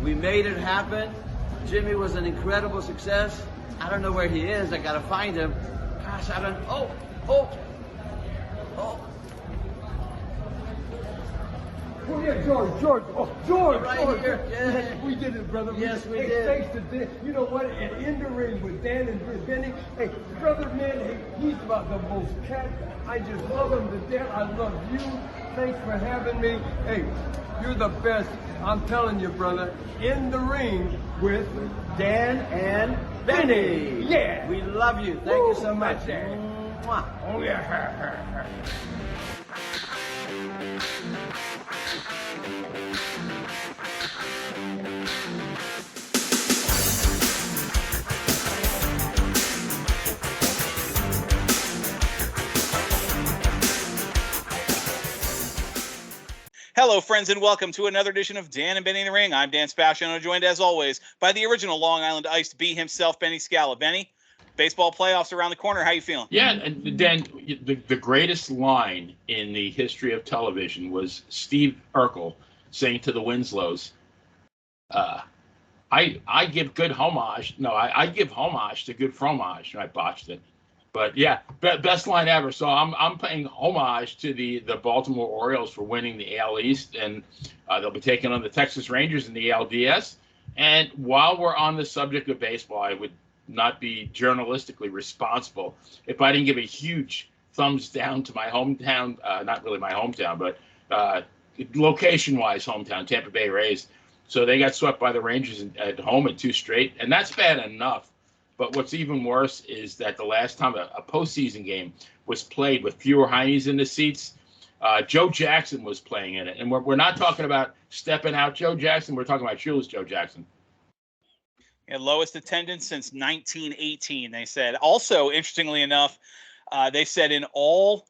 We made it happen. Jimmy was an incredible success. I don't know where he is. I gotta find him. Gosh, I don't. Oh. Oh yeah, George. Oh, George. Right here. Yeah. We did it, brother. Yes, we hey, did. Thanks to Dan. You know what? And in the ring with Dan and Benny. Hey, brother, man, hey, he's about the most cat. I just love him to death. I love you. Thanks for having me. Hey, you're the best. I'm telling you, brother. In the ring with Dan and Benny. Yeah. We love you. Thank you so much. Mwah. Oh yeah. Hello, friends, and welcome to another edition of Dan and Benny in the Ring. I'm Dan Spasciano, joined as always by the original Long Island Iced Bee himself, Benny Scala. Benny, baseball playoffs around the corner. How you feeling? Yeah, and Dan, the greatest line in the history of television was Steve Urkel saying to the Winslows, I give good homage. No, I give homage to good fromage. I botched it. But yeah, best line ever. So I'm paying homage to the Baltimore Orioles for winning the AL East, and they'll be taking on the Texas Rangers in the ALDS. And while we're on the subject of baseball, I would not be journalistically responsible if I didn't give a huge thumbs down to my hometown, not really my hometown, but location-wise hometown, Tampa Bay Rays. So they got swept by the Rangers at home in 2 straight, and that's bad enough. But what's even worse is that the last time a postseason game was played with fewer Heinies in the seats, Joe Jackson was playing in it. And we're not talking about stepping out Joe Jackson. We're talking about shoeless Joe Jackson. Yeah, lowest attendance since 1918, they said. Also, interestingly enough, they said in all,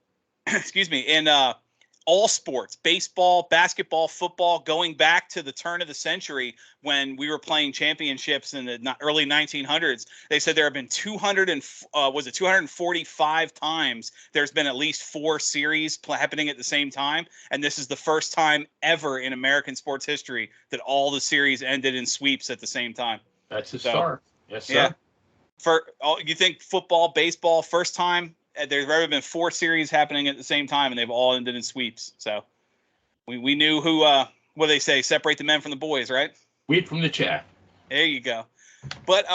all sports, baseball, basketball, football, going back to the turn of the century when we were playing championships in the early 1900s, they said there have been 245 times there's been at least 4 series happening at the same time, and this is the first time ever in American sports history that all the series ended in sweeps at the same time. That's historic. Yes, sir. Yeah. You think football, baseball, first time? There's ever been 4 series happening at the same time, and they've all ended in sweeps. So we knew who, what do they say, separate the men from the boys, right? Wheat from the chaff. There you go. But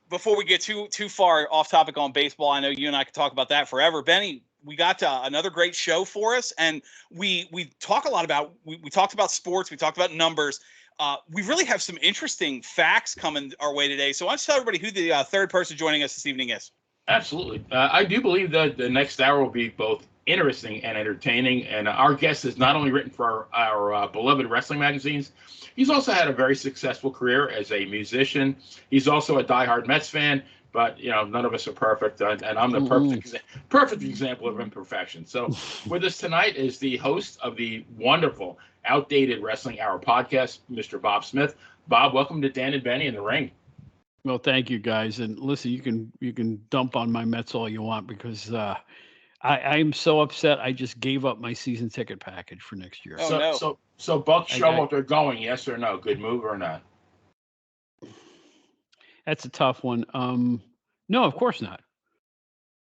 before we get too far off topic on baseball, I know you and I could talk about that forever. Benny, we got another great show for us, and we talk a lot about, we talked about sports, we talked about numbers. We really have some interesting facts coming our way today. So why don't you tell everybody who the third person joining us this evening is? Absolutely. I do believe that the next hour will be both interesting and entertaining. And our guest has not only written for our beloved wrestling magazines, he's also had a very successful career as a musician. He's also a diehard Mets fan, but none of us are perfect, and I'm the perfect example of imperfection. So with us tonight is the host of the wonderful Outdated Wrestling Hour podcast, Mr. Bob Smith. Bob, welcome to Dan and Benny in the Ring. Well, thank you, guys. And listen, you can dump on my Mets all you want, because I'm so upset. I just gave up my season ticket package for next year. So Buck Showalter going, yes or no? Good move or not? That's a tough one. No, of course not.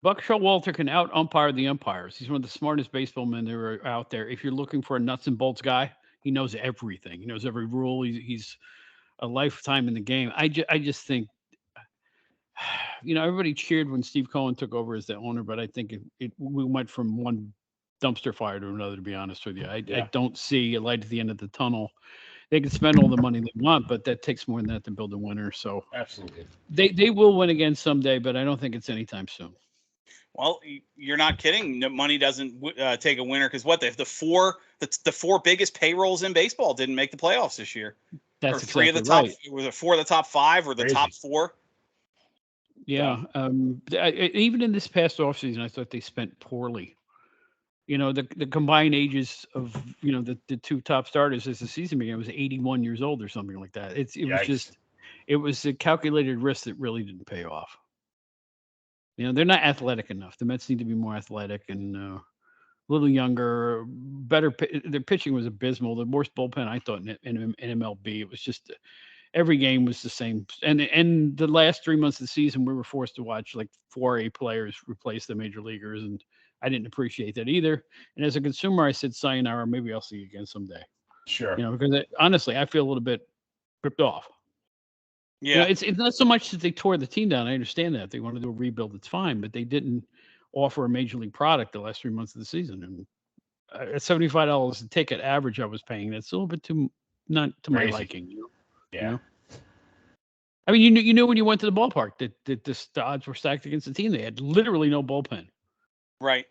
Buck Showalter can out umpire the umpires. He's one of the smartest baseball men that are out there. If you're looking for a nuts and bolts guy, he knows everything. He knows every rule. He's a lifetime in the game. I just think, everybody cheered when Steve Cohen took over as the owner, but I think we went from one dumpster fire to another, to be honest with you. I don't see a light at the end of the tunnel. They can spend all the money they want, but that takes more than that to build a winner. So absolutely, they will win again someday, but I don't think it's anytime soon. Well, you're not kidding. No, money doesn't take a winner, because the four biggest payrolls in baseball didn't make the playoffs this year. That's or 3 exactly of the top. right. Was it 4 of the top 5 or the top 4? Yeah. Even in this past offseason, I thought they spent poorly. The combined ages of the 2 top starters as the season began was 81 years old or something like that. It was a calculated risk that really didn't pay off. They're not athletic enough. The Mets need to be more athletic and a little younger, better. Their pitching was abysmal. The worst bullpen I thought in MLB. It was just every game was the same. And the last 3 months of the season, we were forced to watch like 4A players replace the major leaguers, and I didn't appreciate that either. And as a consumer, I said, sayonara, maybe I'll see you again someday. Sure. Because honestly, I feel a little bit ripped off. Yeah. It's not so much that they tore the team down. I understand that. If they want to do a rebuild, it's fine, but they didn't offer a major league product the last 3 months of the season. And at $75 a ticket average I was paying, that's a little bit too not to my Crazy. liking. Yeah. I mean, you knew when you went to the ballpark that the odds were stacked against the team. They had literally no bullpen. Right.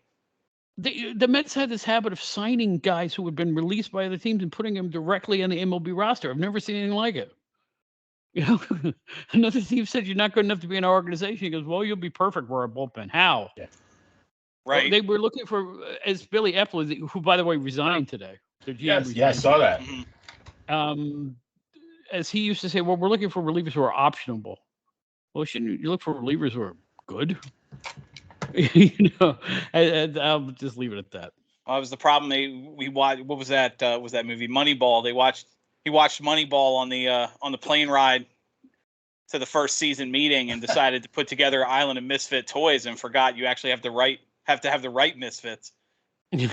The Mets had this habit of signing guys who had been released by other teams and putting them directly on the MLB roster. I've never seen anything like it. Another team said, you're not good enough to be in our organization. He goes, well, you'll be perfect for our bullpen. How? Yeah. Right. They were looking for, as Billy Epler, who, by the way, resigned today. The GM Yes, resigned yeah, I saw that. Mhm. As he used to say, well, we're looking for relievers who are optionable. Well, shouldn't you look for relievers who are good? I'll just leave it at that. That was the problem. We watched. What was that? Was that movie Moneyball? He watched Moneyball on the plane ride to the first season meeting and decided to put together an island of misfit toys and forgot you actually have to have the right misfits. I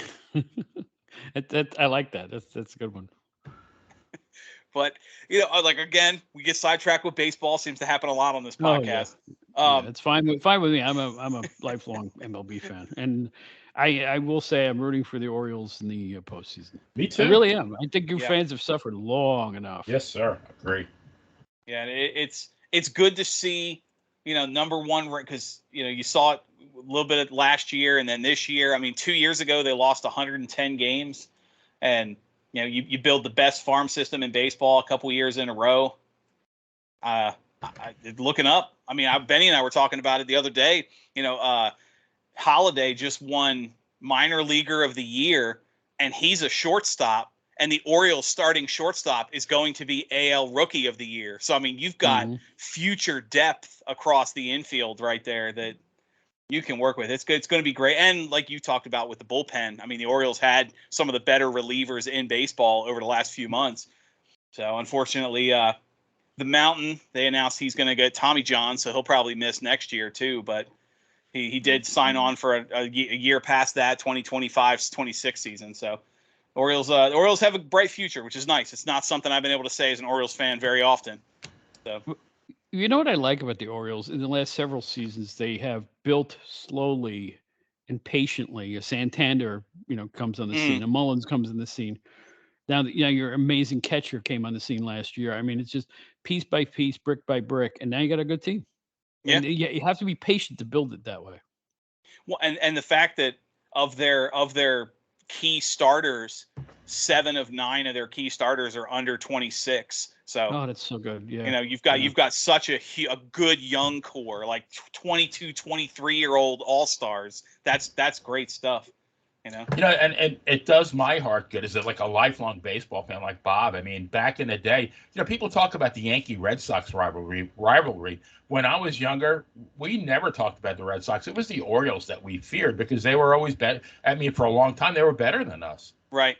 like that. That's a good one. But like again, we get sidetracked with baseball. Seems to happen a lot on this Oh, podcast. Yeah, it's fine with me. I'm a lifelong MLB fan, and I will say I'm rooting for the Orioles in the postseason. Me too. I really am. I think you Yeah. fans have suffered long enough. Yes, sir. Agree. Yeah, and it's good to see, number one, because you saw it a little bit last year and then this year. I mean, 2 years ago they lost 110 games, and you build the best farm system in baseball a couple years in a row. Looking up. I mean, Benny and I were talking about it the other day. Holiday just won minor leaguer of the year, and he's a shortstop. And the Orioles starting shortstop is going to be AL Rookie of the Year. So I mean, you've got future depth across the infield right there that you can work with. It's good. It's going to be great. And like you talked about with the bullpen, I mean, the Orioles had some of the better relievers in baseball over the last few months. So unfortunately, the Mountain, they announced he's going to get Tommy John, so he'll probably miss next year too. But he did sign on for a year past that, 2025-26 season. So the Orioles have a bright future, which is nice. It's not something I've been able to say as an Orioles fan very often. So. You know what I like about the Orioles? In the last several seasons, they have built slowly and patiently. A Santander, comes on the scene. A Mullins comes on the scene. Now, your amazing catcher came on the scene last year. I mean, it's just piece by piece, brick by brick, and now you got a good team. Yeah, and you have to be patient to build it that way. Well, and the fact that of their key starters, 7 of 9 of their key starters are under 26. So that's so good. Yeah, you've got such a good young core, like 22, 23-year-old all-stars. That's great stuff. And it does my heart good as like a lifelong baseball fan like Bob. I mean, back in the day, people talk about the Yankee Red Sox rivalry. When I was younger, we never talked about the Red Sox. It was the Orioles that we feared because they were always better. I mean, for a long time, they were better than us. Right.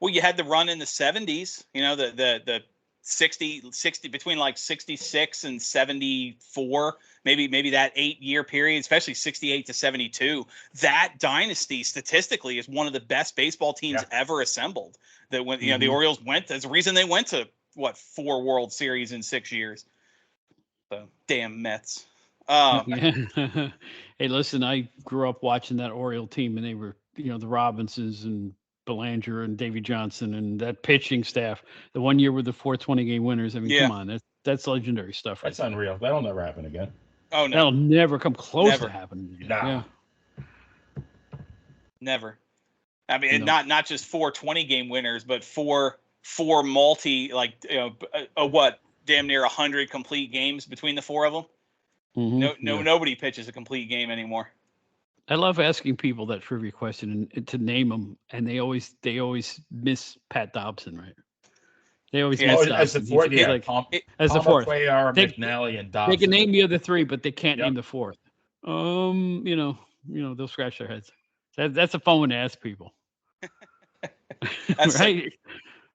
Well, you had the run in the 70s, the 60 between like 66 and 74, maybe that 8-year period, especially 68 to 72. That dynasty statistically is one of the best baseball teams ever assembled. That when the Orioles went, there's a reason they went to 4 World Series in 6 years. So damn Mets. Hey, listen, I grew up watching that Oriole team, and they were the Robinsons and Belanger and Davy Johnson and that pitching staff. The one year with the 420 game winners. I mean, come on, that's legendary stuff. That's unreal. That'll never happen again. Oh no, that'll never come close to happening again. Nah. Yeah. Never. I mean, not just 420 game winners, but four multi, damn near 100 complete games between the 4 of them. Nobody pitches a complete game anymore. I love asking people that trivia question and to name them, and they always miss Pat Dobson, right? They always miss Dobson. As the fourth, as the fourth. McNally, and Dobson. They can name the other 3, but they can't name the 4th. They'll scratch their heads. That's a fun one to ask people. That's right.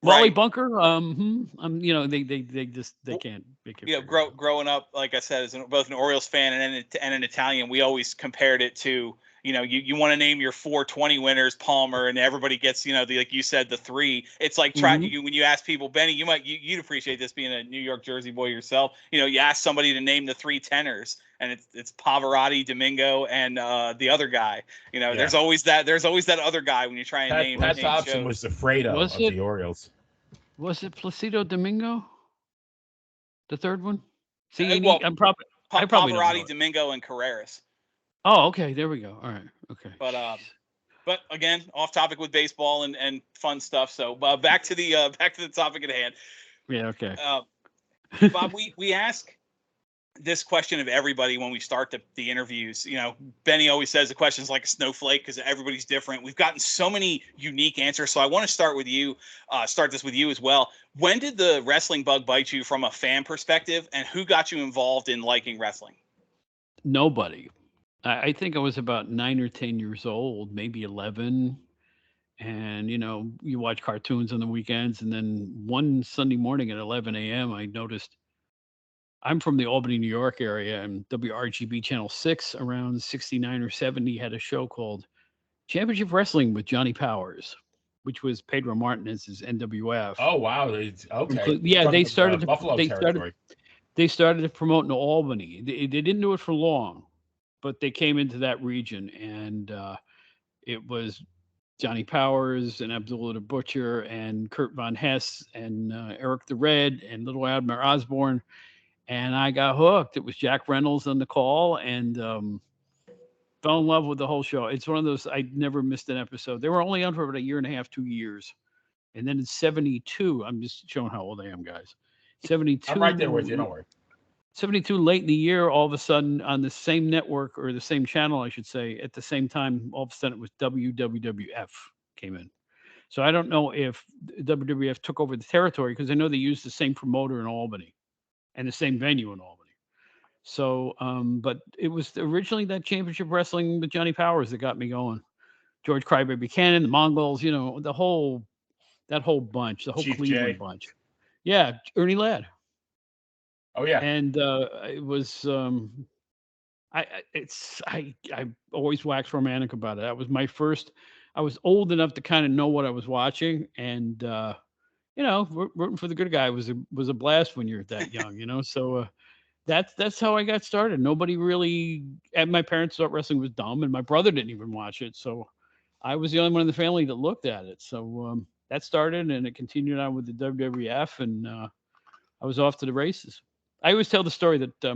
Wally Right. Bunker, you know, they just they Well, can't you know, figure it out. growing up, like I said, as both an Orioles fan and an Italian, we always compared it to, you know, you want to name your 420 winners, Palmer, and everybody gets, you know, like you said, the three. It's like Mhm. when you ask people, Benny, you'd appreciate this being a New York Jersey boy yourself. You know, you ask somebody to name the three tenors, and it's Pavarotti, Domingo, and the other guy. You know, Yeah. there's always that other guy when you try and Pat name Thompson was shows. the Fredo Was of it the Orioles. Placido Domingo, the third one? See, Well, I probably don't know Pavarotti, it. Domingo, and Carreras. Oh, okay, there we go. All right, okay. But Jeez. but again, off topic with baseball and fun stuff. So back to the topic at hand. Yeah, okay. Bob, we ask this question of everybody when we start the interviews. You know, Benny always says the question's like a snowflake because everybody's different. We've gotten so many unique answers. So I want to start with you, start this with you as well. When did the wrestling bug bite you from a fan perspective, and who got you involved in liking wrestling? Nobody. I think I was about 9 or 10 years old, maybe 11. And, you know, you watch cartoons on the weekends. And then one Sunday morning at 11 a.m., I noticed I'm from the Albany, New York area, and WRGB Channel 6 around 69 or 70 had a show called Championship Wrestling with Johnny Powers, which was Pedro Martinez's NWF. Oh wow! Okay, Yeah, from Buffalo territory. they started to promote in Albany. They didn't do it for long, but they came into that region, and it was Johnny Powers and Abdullah the Butcher and Kurt Von Hess and Eric the Red and Little Admiral Osborne, and I got hooked. It was Jack Reynolds on the call, and fell in love with the whole show. It's one of those I never missed an episode. They were only on for about a year and a half, 2 years, and then in '72, I'm just showing how old I am, guys. 72. I'm right there with you. Don't worry. 72 late in the year, all of a sudden on the same network or the same channel, I should say, at the same time, all of a sudden it was WWF came in. So I don't know if WWF took over the territory because I know they used the same promoter in Albany and the same venue in Albany. So, but it was originally that championship wrestling with Johnny Powers that got me going. George Crybaby Cannon, the Mongols, you know, that whole bunch, the whole Chief Cleveland J. bunch. Yeah, Ernie Ladd. Oh yeah. And it was I always wax romantic about it. That was my first. I was old enough to kind of know what I was watching, and you know, rooting for the good guy was a blast when you're that young, you know. So that's how I got started. Nobody really, and my parents thought wrestling was dumb, and my brother didn't even watch it. So I was the only one in the family that looked at it. So that started, and it continued on with the WWF, and I was off to the races. I always tell the story that I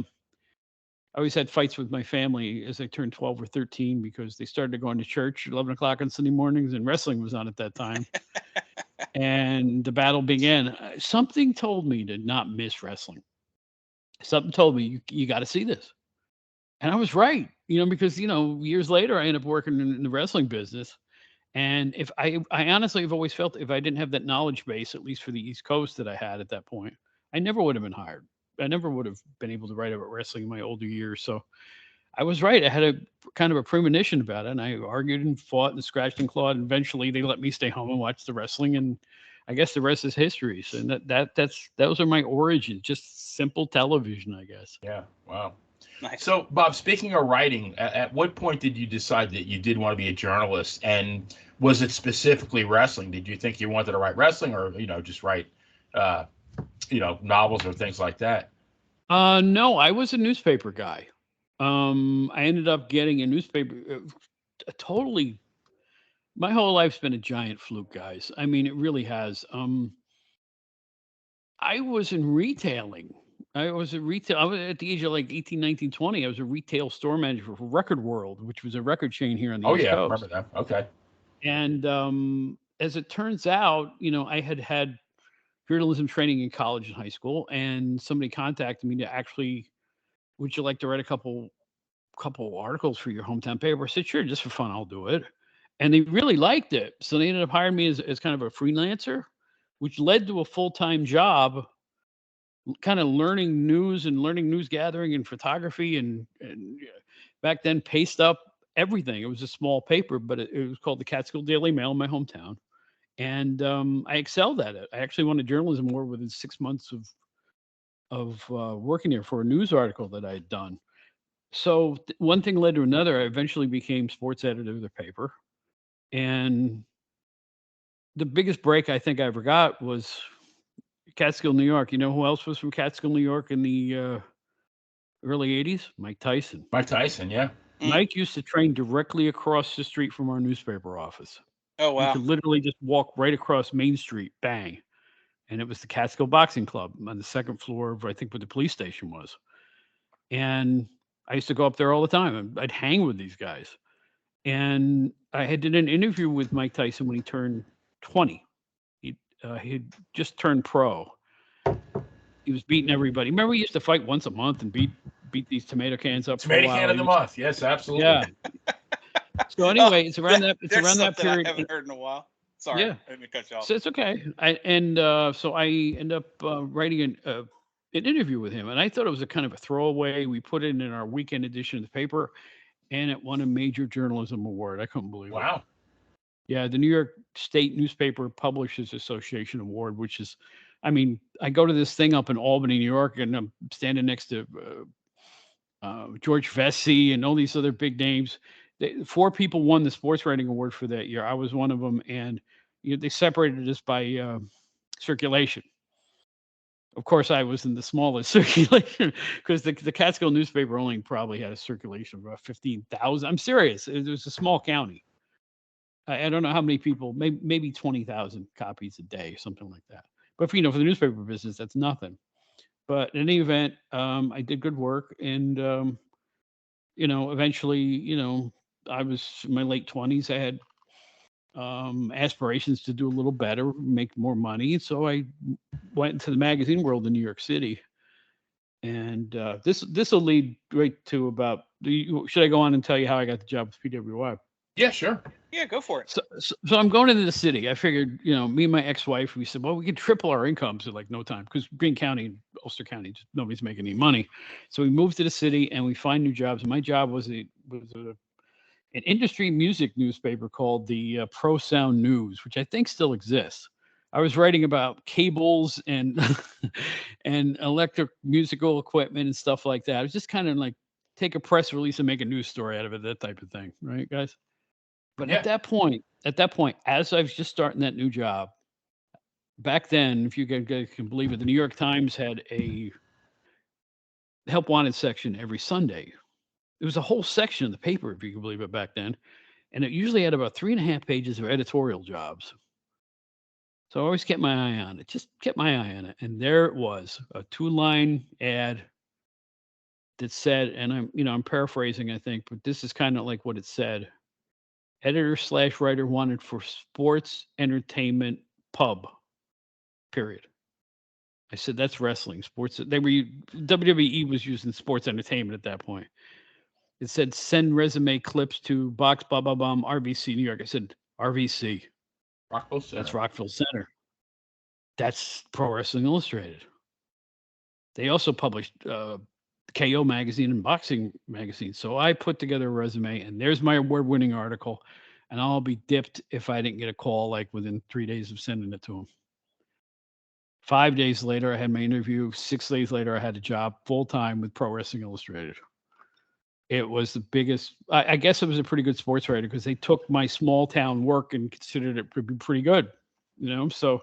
always had fights with my family as I turned 12 or 13 because they started going to church at 11 o'clock on Sunday mornings and wrestling was on at that time. And the battle began. Something told me to not miss wrestling. Something told me, you got to see this. And I was right, you know, because, you know, years later, I ended up working in the wrestling business. And if I honestly have always felt if I didn't have that knowledge base, at least for the East Coast that I had at that point, I never would have been hired. I never would have been able to write about wrestling in my older years. So I was right. I had a kind of a premonition about it, and I argued and fought and scratched and clawed. And eventually, they let me stay home and watch the wrestling, and I guess the rest is history. So those are my origins. Just simple television, I guess. Yeah. Wow. Nice. So, Bob, speaking of writing, at what point did you decide that you did want to be a journalist? And was it specifically wrestling? Did you think you wanted to write wrestling, or just write, novels or things like that? No, I was a newspaper guy. I ended up getting a newspaper. Totally, my whole life's been a giant fluke, guys. I mean, it really has. I was in retailing. I was at the age of like 18, 19, 20. I was a retail store manager for Record World, which was a record chain here on the Oh East yeah, Coast. remember that. Okay. And as it turns out, you know, I had journalism training in college and high school, and somebody contacted me to actually, would you like to write a couple articles for your hometown paper? I said, sure, just for fun, I'll do it. And they really liked it. So they ended up hiring me as kind of a freelancer, which led to a full-time job, kind of learning news and learning news gathering and photography and back then paced up everything. It was a small paper, but it was called the Catskill Daily Mail in my hometown. and I excelled at it. I actually won a journalism award within 6 months of working there for a news article that I had done. So one thing led to another. I eventually became sports editor of the paper, and the biggest break I think I ever got was Catskill, New York. You know who else was from Catskill, New York in the early 80s? Mike Tyson. Mike Tyson, yeah. Mike used to train directly across the street from our newspaper office. Oh, You wow. could literally just walk right across Main Street, bang. And it was the Catskill Boxing Club on the second floor of, I think, where the police station was. And I used to go up there all the time. And I'd hang with these guys. And I had did an interview with Mike Tyson when he turned 20. He'd just turned pro. He was beating everybody. Remember, we used to fight once a month and beat these tomato cans up. Tomato can of the month. Yes, absolutely. Yeah. So anyway, it's around that. It's There's around that something period. I haven't heard in a while. Sorry, Yeah. I didn't mean to cut you off. So it's okay. So I end up writing an interview with him, and I thought it was a kind of a throwaway. We put it in our weekend edition of the paper, and it won a major journalism award. I couldn't believe it. Wow. Yeah, the New York State Newspaper Publishers Association Award, which is, I mean, I go to this thing up in Albany, New York, and I'm standing next to George Vesey and all these other big names. 4 people won the sports writing award for that year. I was one of them, and they separated us by circulation. Of course, I was in the smallest circulation because the Catskill newspaper only probably had a circulation of about 15,000. I'm serious. It was a small county. I don't know how many people, maybe 20,000 copies a day, something like that. But for the newspaper business, that's nothing. But in any event, I did good work, and eventually, I was in my late 20s. I had aspirations to do a little better, make more money. So I went into the magazine world in New York City. And this will lead right to about. Should I go on and tell you how I got the job with PWI? Yeah, sure. Yeah, go for it. So I'm going into the city. I figured, me and my ex-wife, we said, well, we could triple our incomes in like no time because Greene County and Ulster County, just nobody's making any money. So we moved to the city and we find new jobs. And my job was an industry music newspaper called the Pro Sound News, which I think still exists. I was writing about cables and and electric musical equipment and stuff like that. It was just kind of like take a press release and make a news story out of it, that type of thing, right, guys? But Yeah. at that point, as I was just starting that new job, back then, if you guys can believe it, the New York Times had a help wanted section every Sunday. It was a whole section of the paper, if you can believe it, back then. And it usually had about 3.5 pages of editorial jobs. So I always kept my eye on it, just kept my eye on it. And there it was, a 2-line ad that said, and I'm paraphrasing, I think, but this is kind of like what it said. Editor/writer wanted for sports entertainment pub, period. I said, that's wrestling. Sports. WWE was using sports entertainment at that point. It said, send resume clips to box blah blah blah RVC New York. I said, RVC. Rockville Center. That's Rockville Center. That's Pro Wrestling Illustrated. They also published KO magazine and boxing magazine. So I put together a resume, and there's my award-winning article, and I'll be dipped if I didn't get a call like within 3 days of sending it to them. 5 days later, I had my interview. 6 days later, I had a job full-time with Pro Wrestling Illustrated. It was the biggest. I guess it was a pretty good sports writer because they took my small town work and considered it to be pretty good, So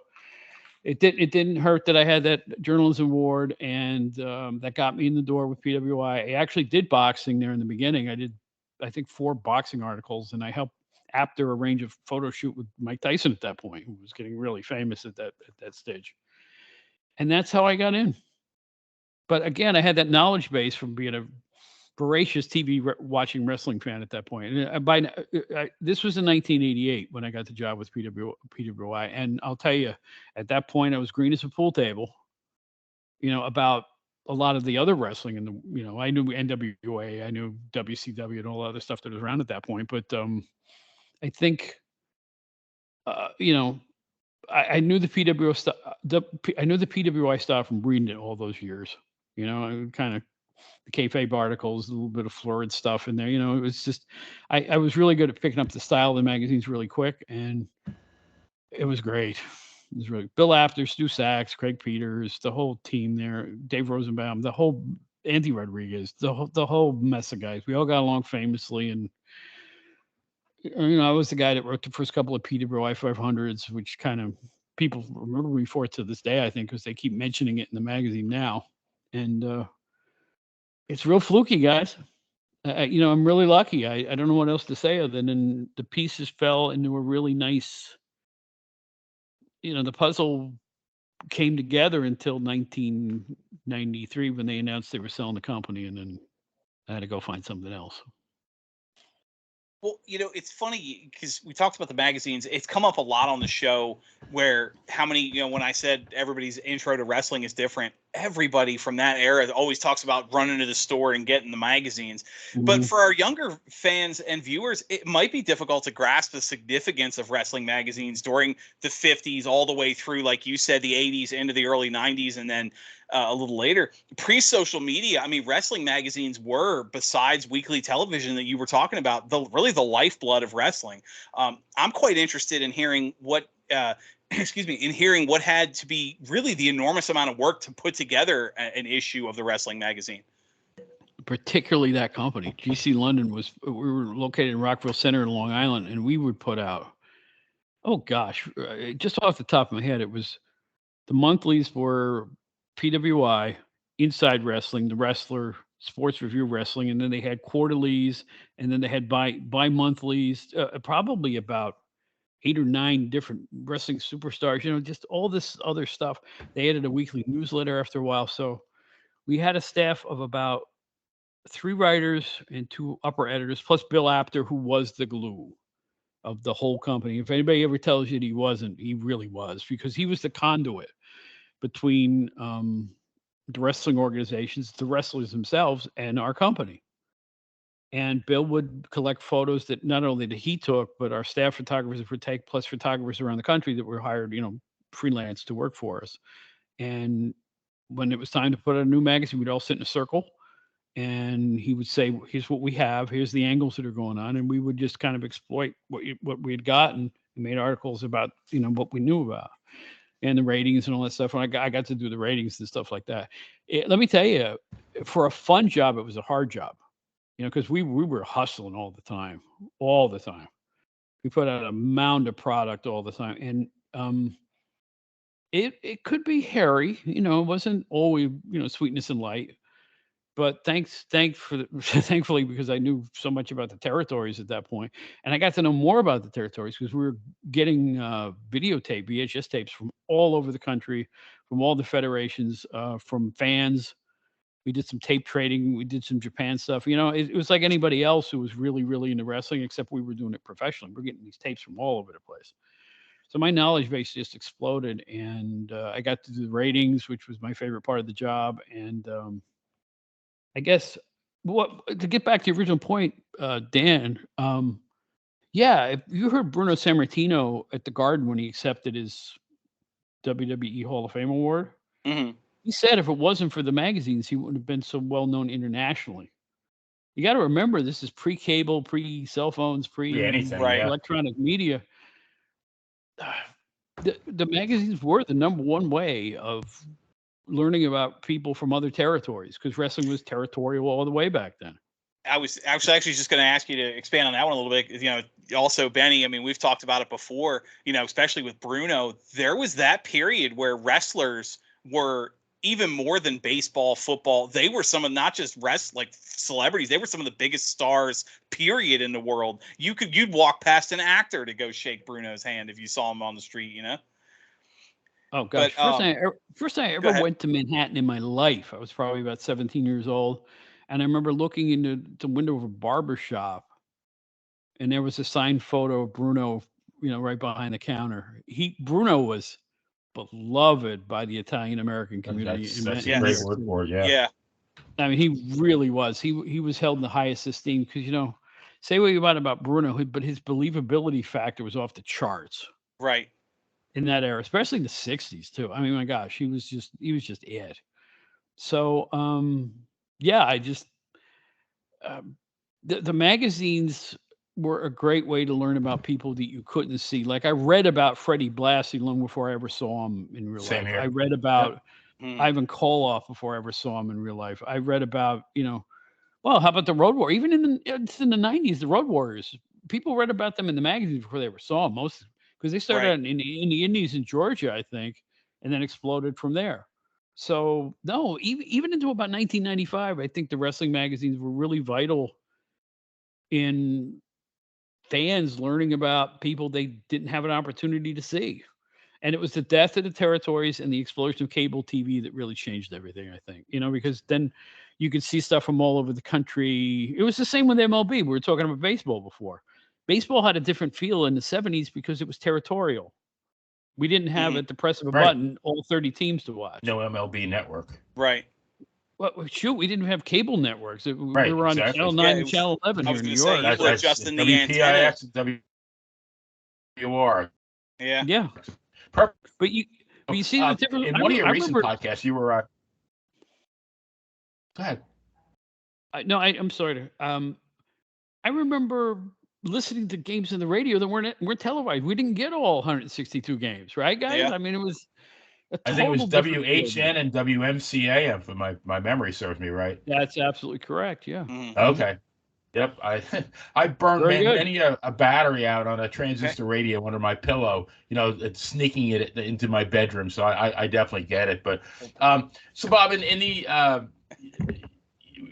it didn't hurt that I had that journalism award, and that got me in the door with PWI. I actually did boxing there in the beginning. I did, I think, 4 boxing articles, and I helped Apter arrange a photo shoot with Mike Tyson at that point, who was getting really famous at that stage. And that's how I got in. But again, I had that knowledge base from being a voracious TV watching wrestling fan at that point. And this was in 1988 when I got the job with PWI. And I'll tell you, at that point, I was green as a pool table, about a lot of the other wrestling. And, I knew NWA, I knew WCW and all the other stuff that was around at that point. But I think, I knew the PWI stuff. I knew the PWI stuff from reading it all those years. Kind of the kayfabe articles, a little bit of florid stuff in there. It was just I was really good at picking up the style of the magazines really quick, and It was great. It was really Bill Apter, Stu Sachs, Craig Peters, the whole team there, Dave Rosenbaum, the whole Andy Rodriguez, the whole mess of guys. We all got along famously, and I was the guy that wrote the first couple of PWI 500s, which kind of people remember me for it to this day, I think, because they keep mentioning it in the magazine now. And it's real fluky, guys. I'm really lucky. I don't know what else to say other than the pieces fell into a really nice, the puzzle came together until 1993 when they announced they were selling the company, and then I had to go find something else. Well, it's funny because we talked about the magazines. It's come up a lot on the show where how many, when I said everybody's intro to wrestling is different, everybody from that era always talks about running to the store and getting the magazines. But for our younger fans and viewers, it might be difficult to grasp the significance of wrestling magazines during the 50s all the way through, like you said, the 80s into the early 90s, and then a little later, pre-social media. I mean, wrestling magazines were, besides weekly television that you were talking about, really the lifeblood of wrestling. I'm quite interested in hearing what, in hearing what had to be really the enormous amount of work to put together an issue of the wrestling magazine. Particularly that company, GC London we were located in Rockville Center in Long Island, and we would put out, oh gosh, just off the top of my head, it was the monthlies were PWI, Inside Wrestling, The Wrestler, Sports Review Wrestling, and then they had quarterlies, and then they had bi-monthlies, probably about 8 or 9 different wrestling superstars, just all this other stuff. They added a weekly newsletter after a while. So we had a staff of about 3 writers and 2 upper editors, plus Bill Apter, who was the glue of the whole company. If anybody ever tells you that he wasn't, he really was, because he was the conduit between the wrestling organizations, the wrestlers themselves, and our company. And Bill would collect photos that not only that he took, but our staff photographers would take, plus photographers around the country that were hired, freelance to work for us. And when it was time to put out a new magazine, we'd all sit in a circle, and he would say, "Here's what we have. Here's the angles that are going on," and we would just kind of exploit what we had gotten and made articles about, what we knew about and the ratings and all that stuff. And I got to do the ratings and stuff like that. Let me tell you, for a fun job, it was a hard job. Because we were hustling all the time. We put out a mound of product all the time, and it could be hairy. It wasn't always sweetness and light. But thankfully, because I knew so much about the territories at that point, and I got to know more about the territories because we were getting videotape, VHS tapes from all over the country, from all the federations, from fans. We did some tape trading. We did some Japan stuff. It was like anybody else who was really, really into wrestling, except we were doing it professionally. We're getting these tapes from all over the place. So my knowledge base just exploded, and I got to do the ratings, which was my favorite part of the job. And I guess to get back to the original point, Dan, yeah, if you heard Bruno Sammartino at the Garden when he accepted his WWE Hall of Fame award, he said if it wasn't for the magazines, he wouldn't have been so well known internationally. You got to remember, this is pre-cable, pre-cell phones, electronic media. The magazines were the number one way of learning about people from other territories, because wrestling was territorial all the way back then. I was actually just going to ask you to expand on that one a little bit. Also, Benny, I mean, we've talked about it before, especially with Bruno. There was that period where wrestlers were even more than baseball, football. They were some of not just celebrities. They were some of the biggest stars, period, in the world. You'd walk past an actor to go shake Bruno's hand if you saw him on the street, Oh gosh! First time I ever went to Manhattan in my life, I was probably about 17 years old, and I remember looking into the window of a barber shop, and there was a signed photo of Bruno, right behind the counter. Bruno was beloved by the Italian American community. That's a great word for it. Yeah. I mean, he really was. He was held in the highest esteem because say what you want about Bruno, but his believability factor was off the charts. Right. In that era, especially in the 60s too. I mean, my gosh, he was just it. So yeah, I just the magazines were a great way to learn about people that you couldn't see. Like I read about Freddie Blassie long before I ever saw him in real Same life. here. I read about Mm. Ivan Koloff before I ever saw him in real life. I read about, well, how about the Road Warriors? Even it's in the 90s, the Road Warriors. People read about them in the magazines before they ever saw them, most because they started Right. out in the Indies in Georgia, I think, and then exploded from there. So no, even into about 1995, I think the wrestling magazines were really vital in fans learning about people they didn't have an opportunity to see. And it was the death of the territories and the explosion of cable TV that really changed everything, I think. Because then you could see stuff from all over the country. It was the same with MLB. We were talking about baseball before. Baseball had a different feel in the 70s because it was territorial. We didn't have at the press of a Right. button all 30 teams to watch. No MLB network. Right. Well, shoot, we didn't have cable networks. We Right, were on exactly. Channel 9 and Channel 11 I here was in New gonna say, York. you were adjusting the antenna. WPIX and WR. Yeah. Yeah. Perfect. But you see the difference. In one of your recent podcasts, you were. Go ahead. I'm sorry. I remember listening to games in the radio that weren't televised. We didn't get all 162 games, right, guys? Yeah. I mean, it was I think it was different field. WHN and WMCA, if my memory serves me right. That's absolutely correct. Yeah. Mhm. Okay. Yep. I burned Very good. many a battery out on a transistor radio under my pillow. It's sneaking it into my bedroom. So I definitely get it. But so Bob, in the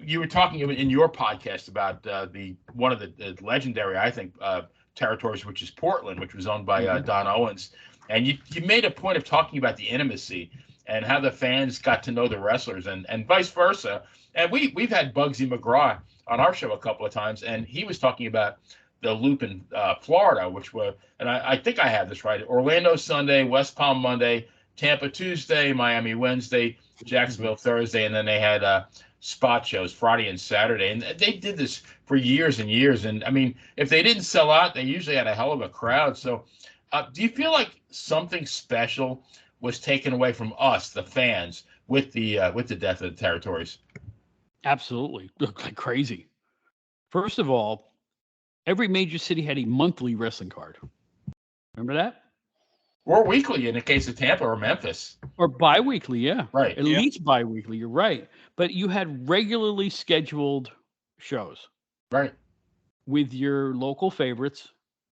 you were talking in your podcast about one of the legendary, I think, territories, which is Portland, which was owned by Don Owens, and you made a point of talking about the intimacy and how the fans got to know the wrestlers and vice versa. And we've had Bugsy McGraw on our show a couple of times, and he was talking about the loop in Florida, which were, and I think I have this right, Orlando Sunday, West Palm Monday, Tampa Tuesday, Miami Wednesday, Jacksonville Thursday, and then they had spot shows Friday and Saturday. And they did this for years and years. And I mean, if they didn't sell out, they usually had a hell of a crowd. So do you feel like something special was taken away from us, the fans, with the death of the territories? Absolutely. Looked like crazy. First of all, every major city had a monthly wrestling card. Remember that? Or weekly in the case of Tampa or Memphis. Or bi-weekly, yeah. Right. At least bi-weekly, you're right. But you had regularly scheduled shows. Right. With your local favorites.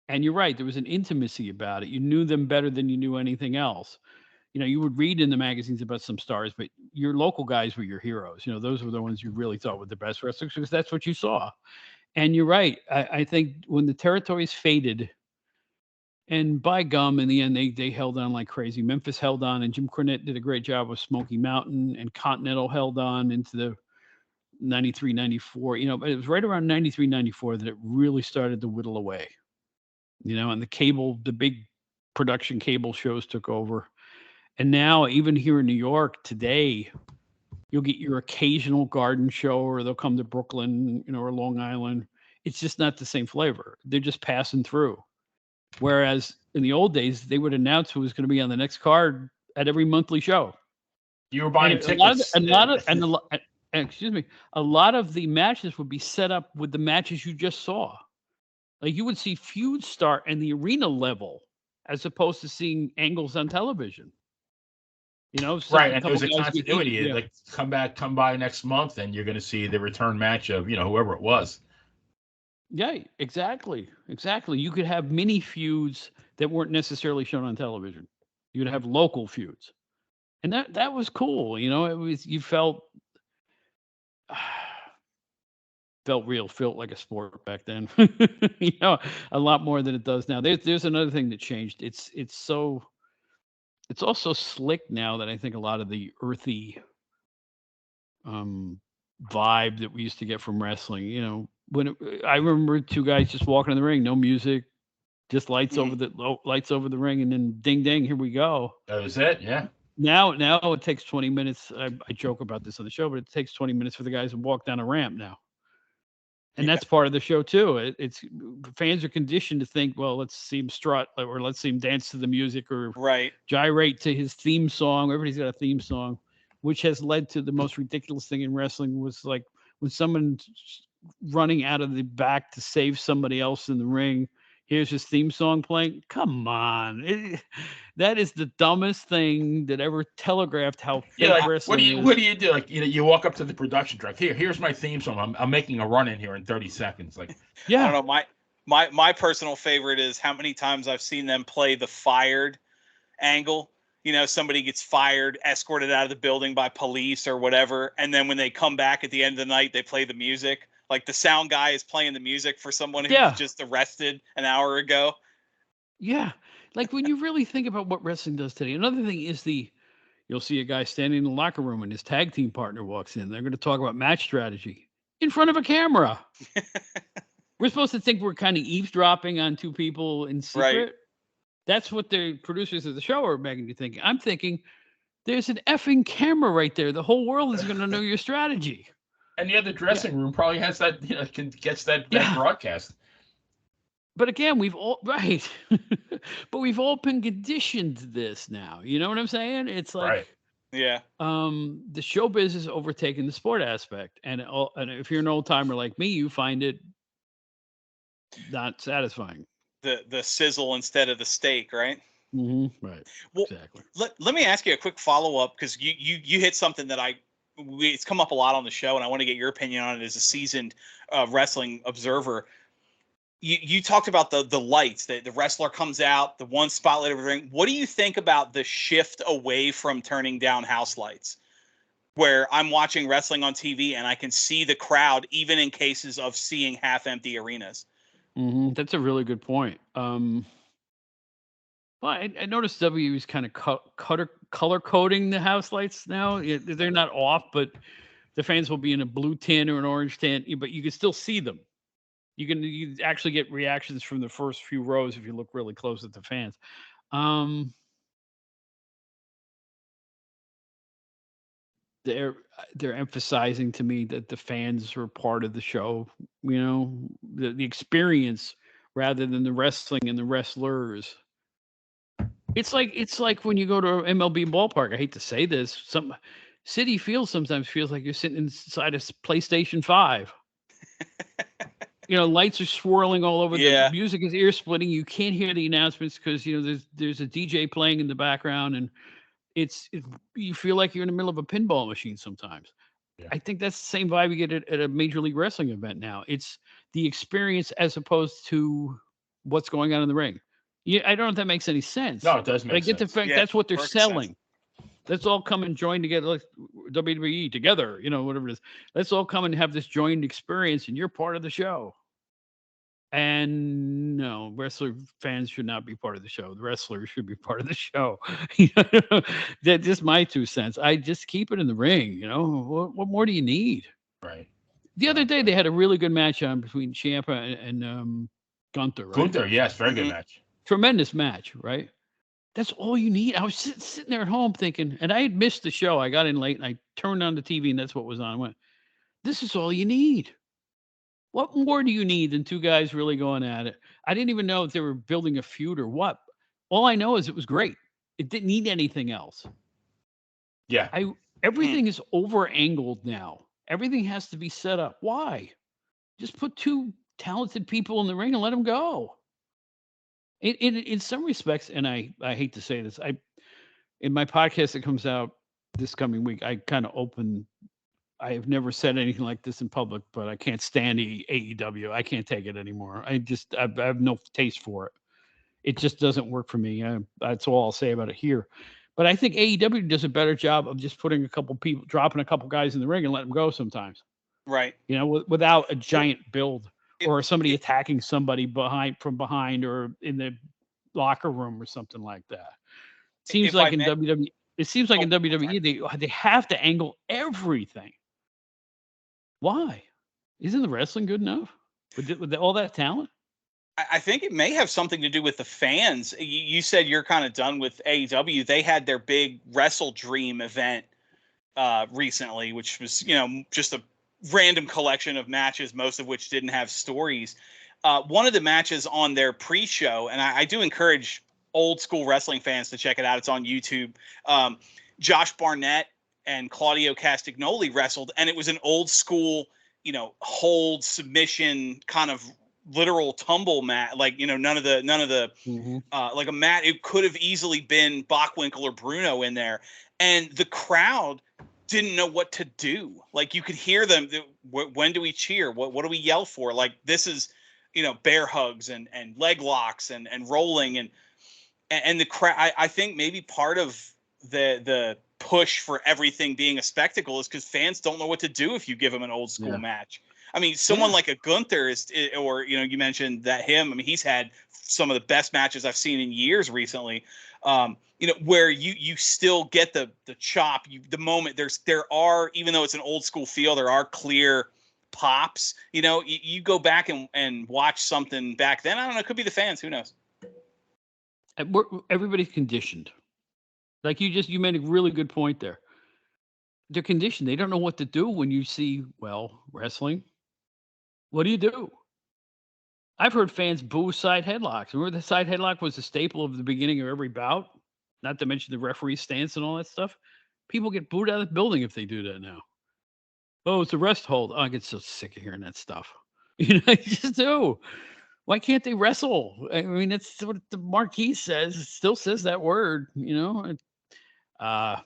And you're right, there was an intimacy about it. You knew them better than you knew anything else. You would read in the magazines about some stars, but your local guys were your heroes. Those were the ones you really thought were the best wrestlers because that's what you saw. And you're right. I think when the territories faded, and by gum, in the end, they held on like crazy. Memphis held on, and Jim Cornette did a great job with Smoky Mountain, and Continental held on into the 93, 94. But it was right around 93, 94 that it really started to whittle away. And the big production cable shows took over. And now, even here in New York today, you'll get your occasional garden show, or they'll come to Brooklyn, or Long Island. It's just not the same flavor. They're just passing through. Whereas in the old days, they would announce who was going to be on the next card at every monthly show. You were buying tickets. A lot of the matches would be set up with the matches you just saw. Like you would see feuds start in the arena level as opposed to seeing angles on television. Right, and there was a continuity. Like come by next month, and you're going to see the return match of whoever it was. Yeah, exactly. You could have mini feuds that weren't necessarily shown on television. You'd have local feuds, and that was cool. It was you felt real, felt like a sport back then. A lot more than it does now. There's another thing that changed. It's also slick now that I think a lot of the earthy vibe that we used to get from wrestling, I remember two guys just walking in the ring, no music, just lights over the ring, and then ding ding, here we go. That was it, yeah. Now it takes 20 minutes. I joke about this on the show, but it takes 20 minutes for the guys to walk down a ramp now. And that's part of the show too. It's fans are conditioned to think, well, let's see him strut, or let's see him dance to the music, or gyrate to his theme song. Everybody's got a theme song, which has led to the most ridiculous thing in wrestling was like when someone running out of the back to save somebody else in the ring. Here's his theme song playing. Come on. That is the dumbest thing that ever telegraphed how fake like, wrestling is. What do you do? Like, you walk up to the production director. Here's my theme song. I'm making a run in here in 30 seconds. Like, yeah. I don't know. My personal favorite is how many times I've seen them play the fired angle. Somebody gets fired, escorted out of the building by police or whatever, and then when they come back at the end of the night, they play the music. Like the sound guy is playing the music for someone who was just arrested an hour ago. Yeah. Like when you really think about what wrestling does today, another thing is you'll see a guy standing in the locker room and his tag team partner walks in. They're going to talk about match strategy in front of a camera. We're supposed to think we're kind of eavesdropping on two people in secret. Right. That's what the producers of the show are making you think. I'm thinking there's an effing camera right there. The whole world is going to know your strategy. And the dressing room probably has that, gets that broadcast. But again, we've all right. But we've all been conditioned to this now. You know what I'm saying? It's like, right. Yeah. The showbiz is overtaking the sport aspect, and if you're an old timer like me, you find it not satisfying. The sizzle instead of the steak, right? Mm-hmm. Right. Well, exactly. Let me ask you a quick follow up, because you hit something that it's come up a lot on the show, and I want to get your opinion on it as a seasoned wrestling observer. You talked about the lights, that the wrestler comes out, the one spotlight over the ring. What do you think about the shift away from turning down house lights, where I'm watching wrestling on TV and I can see the crowd, even in cases of seeing half empty arenas? Mm-hmm. That's a really good point. Well, I noticed W is kind of color coding the house lights now. They're not off, but the fans will be in a blue tint or an orange tint, but you can still see them. You can actually get reactions from the first few rows if you look really close at the fans. They're emphasizing to me that the fans are part of the show, the experience rather than the wrestling and the wrestlers. It's like when you go to MLB ballpark. I hate to say this, some Citi Field sometimes feels like you're sitting inside a PlayStation 5. Lights are swirling all over. Yeah. The music is ear splitting. You can't hear the announcements because there's a DJ playing in the background, and you feel like you're in the middle of a pinball machine sometimes. Yeah. I think that's the same vibe you get at a Major League Wrestling event now. It's the experience as opposed to what's going on in the ring. Yeah, I don't know if that makes any sense. No, it does make sense. I get the fact that's what they're selling. Sense. Let's all come and join together, like WWE together, whatever it is. Let's all come and have this joined experience, and you're part of the show. And no, wrestler fans should not be part of the show. The wrestlers should be part of the show. That's just my 2 cents. I just keep it in the ring. What more do you need? Right. The other day they had a really good match on between Ciampa and Gunther. Right? Gunther, yes, very good match. Tremendous match, right? That's all you need. I was sitting there at home thinking, and I had missed the show. I got in late and I turned on the TV and that's what was on. I went, this is all you need. What more do you need than two guys really going at it? I didn't even know if they were building a feud or what. All I know is it was great. It didn't need anything else. Yeah. Everything is over angled now. Everything has to be set up. Why? Just put two talented people in the ring and let them go. In some respects, and I hate to say this, in my podcast that comes out this coming week, I kind of open. I have never said anything like this in public, but I can't stand AEW. I can't take it anymore. I have no taste for it. It just doesn't work for me. That's all I'll say about it here. But I think AEW does a better job of just putting a couple people, dropping a couple guys in the ring and letting them go sometimes. Right. Without a giant build or somebody attacking somebody from behind or in the locker room or something like that. Seems like in WWE, it seems like in WWE they have to angle everything. Why? Isn't the wrestling good enough with all that talent? I think it may have something to do with the fans. You said you're kind of done with AEW. They had their big Wrestle Dream event recently, which was, just a random collection of matches, most of which didn't have stories. One of the matches on their pre-show, and I do encourage old school wrestling fans to check it out. It's on YouTube. Josh Barnett and Claudio Castagnoli wrestled, and it was an old school hold submission kind of literal tumble mat, like, none of the like a mat. It could have easily been Bockwinkel or Bruno in there, and the crowd didn't know what to do. Like, you could hear them. When do we cheer? What do we yell for? Like, this is, bear hugs and leg locks and rolling and the crowd. I think maybe part of the push for everything being a spectacle is because fans don't know what to do if you give them an old school match. I mean, someone like a Gunther or you mentioned that him. I mean, he's had some of the best matches I've seen in years recently. Where you still get the chop. The moment there are, even though it's an old school feel, there are clear pops. You go back and watch something back then. I don't know. It could be the fans. Who knows? Everybody's conditioned. Like you made a really good point there. They're conditioned. They don't know what to do when you see, wrestling. What do you do? I've heard fans boo side headlocks. Remember the side headlock was a staple of the beginning of every bout? Not to mention the referee stance and all that stuff. People get booed out of the building if they do that now. Oh, it's a rest hold. Oh, I get so sick of hearing that stuff. You just do. Why can't they wrestle? I mean, that's what the marquee says. It still says that word, Yeah.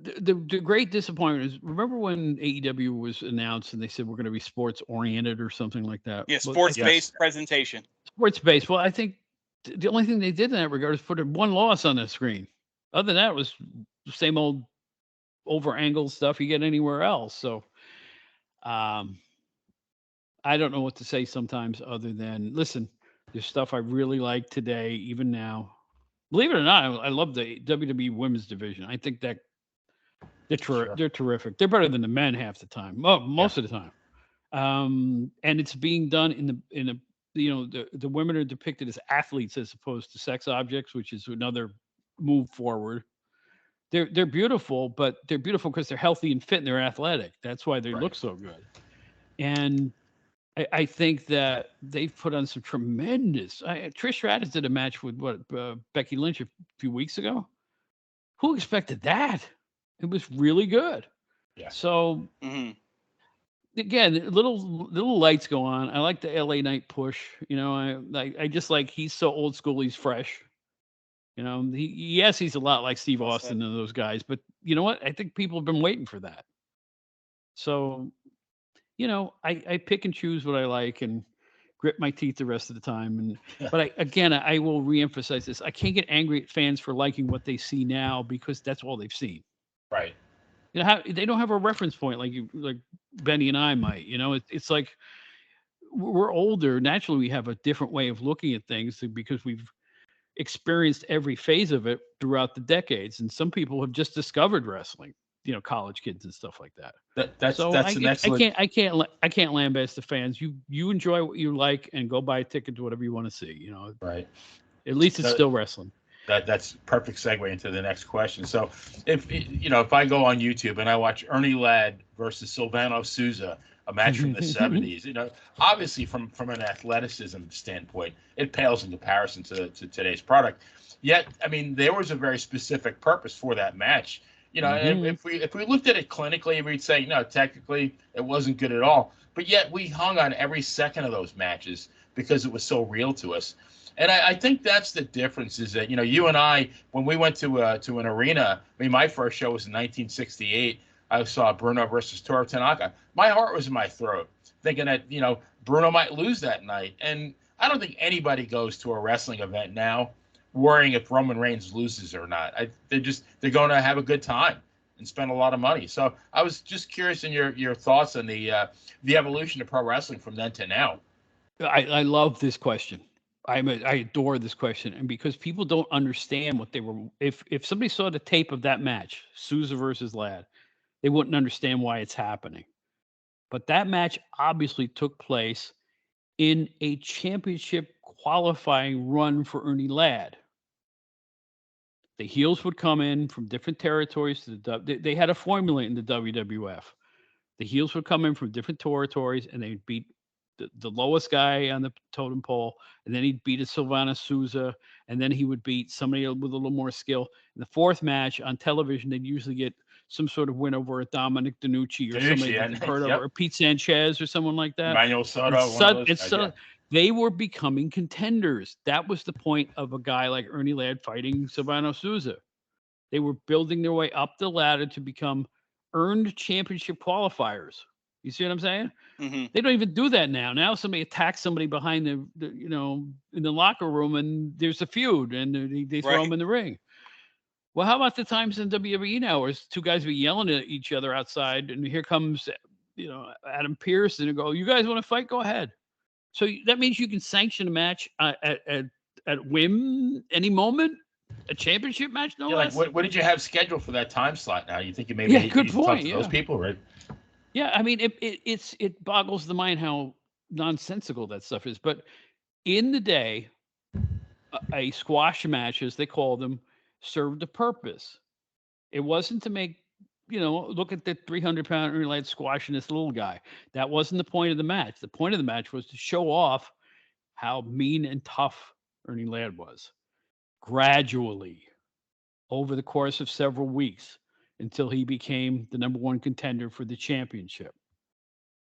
The great disappointment is, remember when AEW was announced and they said we're going to be sports oriented or something like that? Yeah, sports based presentation. Sports based. Well, I think the only thing they did in that regard is put one loss on the screen. Other than that, it was the same old over angled stuff you get anywhere else. So, I don't know what to say sometimes other than, listen, there's stuff I really like today, even now. Believe it or not, I love the WWE women's division. I think that they're terrific. They're better than the men half the time. Well, most of the time. And it's being done in the women are depicted as athletes as opposed to sex objects, which is another move forward. They're beautiful, but they're beautiful because they're healthy and fit and they're athletic. That's why they look so good. And I think that they've put on some tremendous. Trish Stratus did a match with Becky Lynch a few weeks ago. Who expected that? It was really good. Yeah. So again, little lights go on. I like the LA Knight push. I just like, he's so old school. He's fresh. He's a lot like Steve Austin and those guys, but you know what? I think people have been waiting for that. So, I pick and choose what I like and grit my teeth the rest of the time. But I will reemphasize this. I can't get angry at fans for liking what they see now because that's all they've seen. Right. They don't have a reference point like Benny and I might. It's like we're older. Naturally, we have a different way of looking at things because we've experienced every phase of it throughout the decades. And some people have just discovered wrestling. College kids and stuff like that. That's an excellent. I can't lambaste the fans. You enjoy what you like and go buy a ticket to whatever you want to see. Right. At least it's still wrestling. That's perfect segue into the next question. So if I go on YouTube and I watch Ernie Ladd versus Silvano Souza, a match from the 70s, obviously from an athleticism standpoint, it pales in comparison to today's product. Yet, I mean, there was a very specific purpose for that match. If we looked at it clinically, we'd say, no, technically it wasn't good at all. But yet we hung on every second of those matches because it was so real to us. And I think that's the difference is that, you and I, when we went to an arena, I mean, my first show was in 1968. I saw Bruno versus Toru Tanaka. My heart was in my throat thinking that, Bruno might lose that night. And I don't think anybody goes to a wrestling event now worrying if Roman Reigns loses or not. They're going to have a good time and spend a lot of money. So I was just curious in your thoughts on the evolution of pro wrestling from then to now. I love this question. I adore this question, and because people don't understand what they were. If somebody saw the tape of that match, Souza versus Ladd, they wouldn't understand why it's happening. But that match obviously took place in a championship qualifying run for Ernie Ladd. The heels would come in from different territories to they had a formula in the WWF. The heels would come in from different territories and they'd beat the lowest guy on the totem pole, and then he'd beat a Silvana Souza, and then he would beat somebody with a little more skill. In the fourth match on television, they'd usually get some sort of win over a Dominic DiNucci or somebody that they've heard of, or Pete Sanchez or someone like that. Manuel Soto, they were becoming contenders. That was the point of a guy like Ernie Ladd fighting Silvano Souza. They were building their way up the ladder to become earned championship qualifiers. You see what I'm saying? Mm-hmm. They don't even do that now. Now somebody attacks somebody behind the in the locker room, and there's a feud, and they throw them in the ring. Well, how about the times in WWE now where two guys be yelling at each other outside, and here comes, Adam Pearce, and they go, "You guys want to fight? Go ahead." So that means you can sanction a match at whim, any moment, a championship match, no less. Like what did you have scheduled for that time slot? Now you think you maybe need to talk to those people, right? Yeah, I mean it boggles the mind how nonsensical that stuff is. But in the day, a squash match, as they call them, served a purpose. It wasn't to make, look at the 300-pound Ernie Ladd squashing this little guy. That wasn't the point of the match. The point of the match was to show off how mean and tough Ernie Ladd was. Gradually, over the course of several weeks, until he became the number one contender for the championship.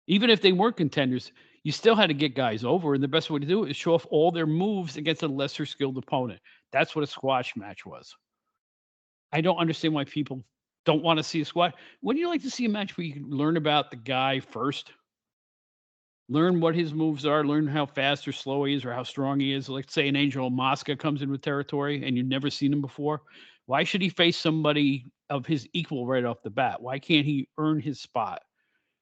Even if they weren't contenders, you still had to get guys over, and the best way to do it is show off all their moves against a lesser skilled opponent. That's what a squash match was. I don't understand why people don't want to see a squash. Wouldn't you like to see a match where you can learn about the guy first? Learn what his moves are, learn how fast or slow he is or how strong he is. Like say an Angel Mosca comes in with territory and you've never seen him before. Why should he face somebody of his equal right off the bat? Why can't he earn his spot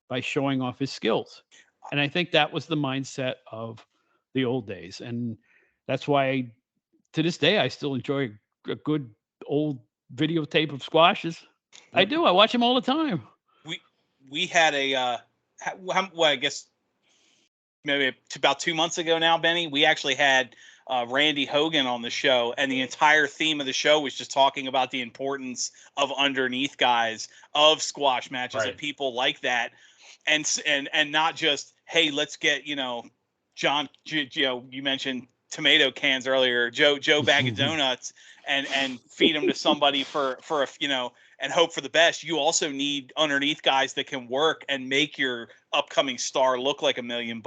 by showing off his skills? And I think that was the mindset of the old days. And that's why to this day, I still enjoy a good old videotape of squashes. I do. I watch them all the time. We had I guess maybe about 2 months ago now, Benny, we actually had Randy Hogan on the show, and the entire theme of the show was just talking about the importance of underneath guys, of squash matches, of people like that, and not just, hey, let's get John, you mentioned tomato cans earlier, Joe bag of donuts, and feed them to somebody for and hope for the best. You also need underneath guys that can work and make your upcoming star look like $1 million.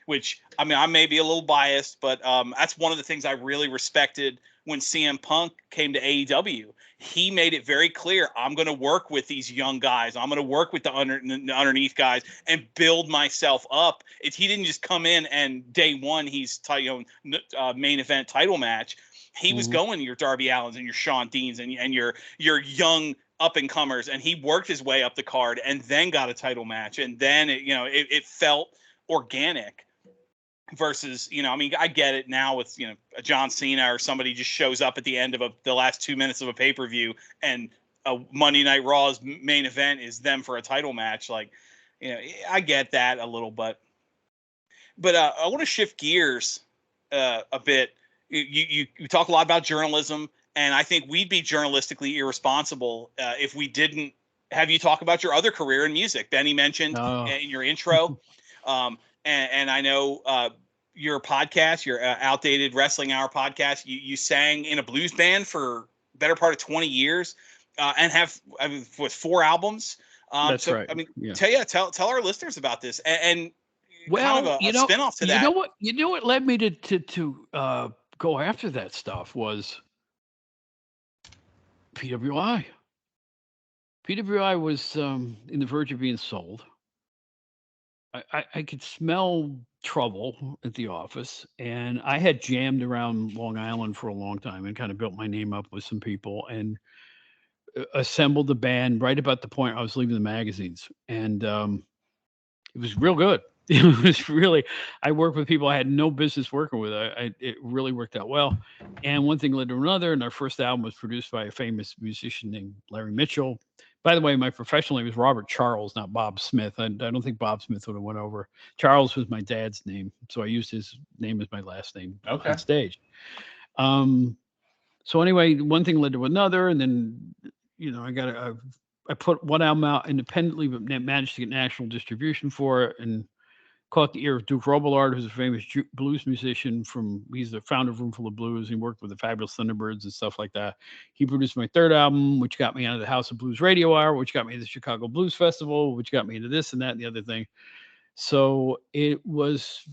Which, I mean, I may be a little biased, but that's one of the things I really respected when CM Punk came to AEW. He made it very clear, I'm going to work with these young guys. I'm going to work with the underneath guys and build myself up. He didn't just come in and day one he's main event title match. He was going your Darby Allins and your Shawn Deans and your young up-and-comers, and he worked his way up the card and then got a title match. And then, it felt organic. Versus, I get it now with, a John Cena or somebody just shows up at the end of the last 2 minutes of a pay-per-view and a Monday Night Raw's main event is them for a title match. Like, I get that a little, but I want to shift gears a bit. You talk a lot about journalism, and I think we'd be journalistically irresponsible if we didn't have you talk about your other career in music. Benny mentioned in your intro. And I know your podcast, your Outdated Wrestling Hour podcast, you sang in a blues band for better part of 20 years and have, with 4 albums. That's right. I mean, yeah. Tell our listeners about this and well, kind of a spinoff to that. You know what led me to go after that stuff was PWI. PWI was in the verge of being sold. I could smell trouble at the office, and I had jammed around Long Island for a long time and kind of built my name up with some people and assembled the band right about the point I was leaving the magazines. And it was real good. It was really, I worked with people I had no business working with. It really worked out well. And one thing led to another, and our first album was produced by a famous musician named Larry Mitchell. By the way, my professional name was Robert Charles, not Bob Smith. I don't think Bob Smith would have went over. Charles was my dad's name, so I used his name as my last name on stage. So anyway, one thing led to another, and then I put one album out independently, but managed to get national distribution for it, and caught the ear of Duke Robillard, who's a famous blues musician he's the founder of Roomful of Blues. He worked with the Fabulous Thunderbirds and stuff like that. He produced my third album, which got me out of the House of Blues Radio Hour, which got me to the Chicago Blues Festival, which got me into this and that and the other thing. So it was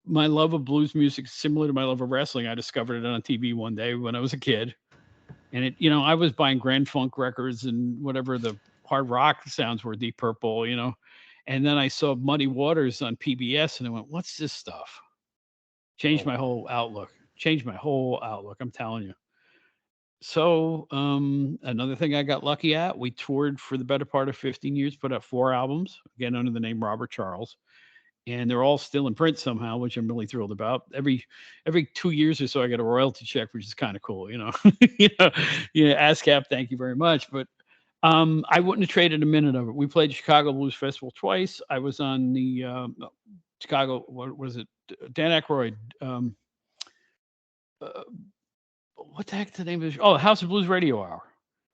my love of blues music, similar to my love of wrestling. I discovered it on TV one day when I was a kid. And I was buying Grand Funk records and whatever the hard rock sounds were, Deep Purple, And then I saw Muddy Waters on PBS and I went, what's this stuff? Changed my whole outlook. I'm telling you. So another thing I got lucky at, we toured for the better part of 15 years, put out 4 albums, again, under the name Robert Charles. And they're all still in print somehow, which I'm really thrilled about. Every 2 years or so, I get a royalty check, which is kind of cool, ASCAP, thank you very much. But I wouldn't have traded a minute of it. We played the Chicago Blues Festival twice. I was on the Chicago, what was it? Dan Aykroyd. What the heck is the name of the show? Oh, House of Blues Radio Hour.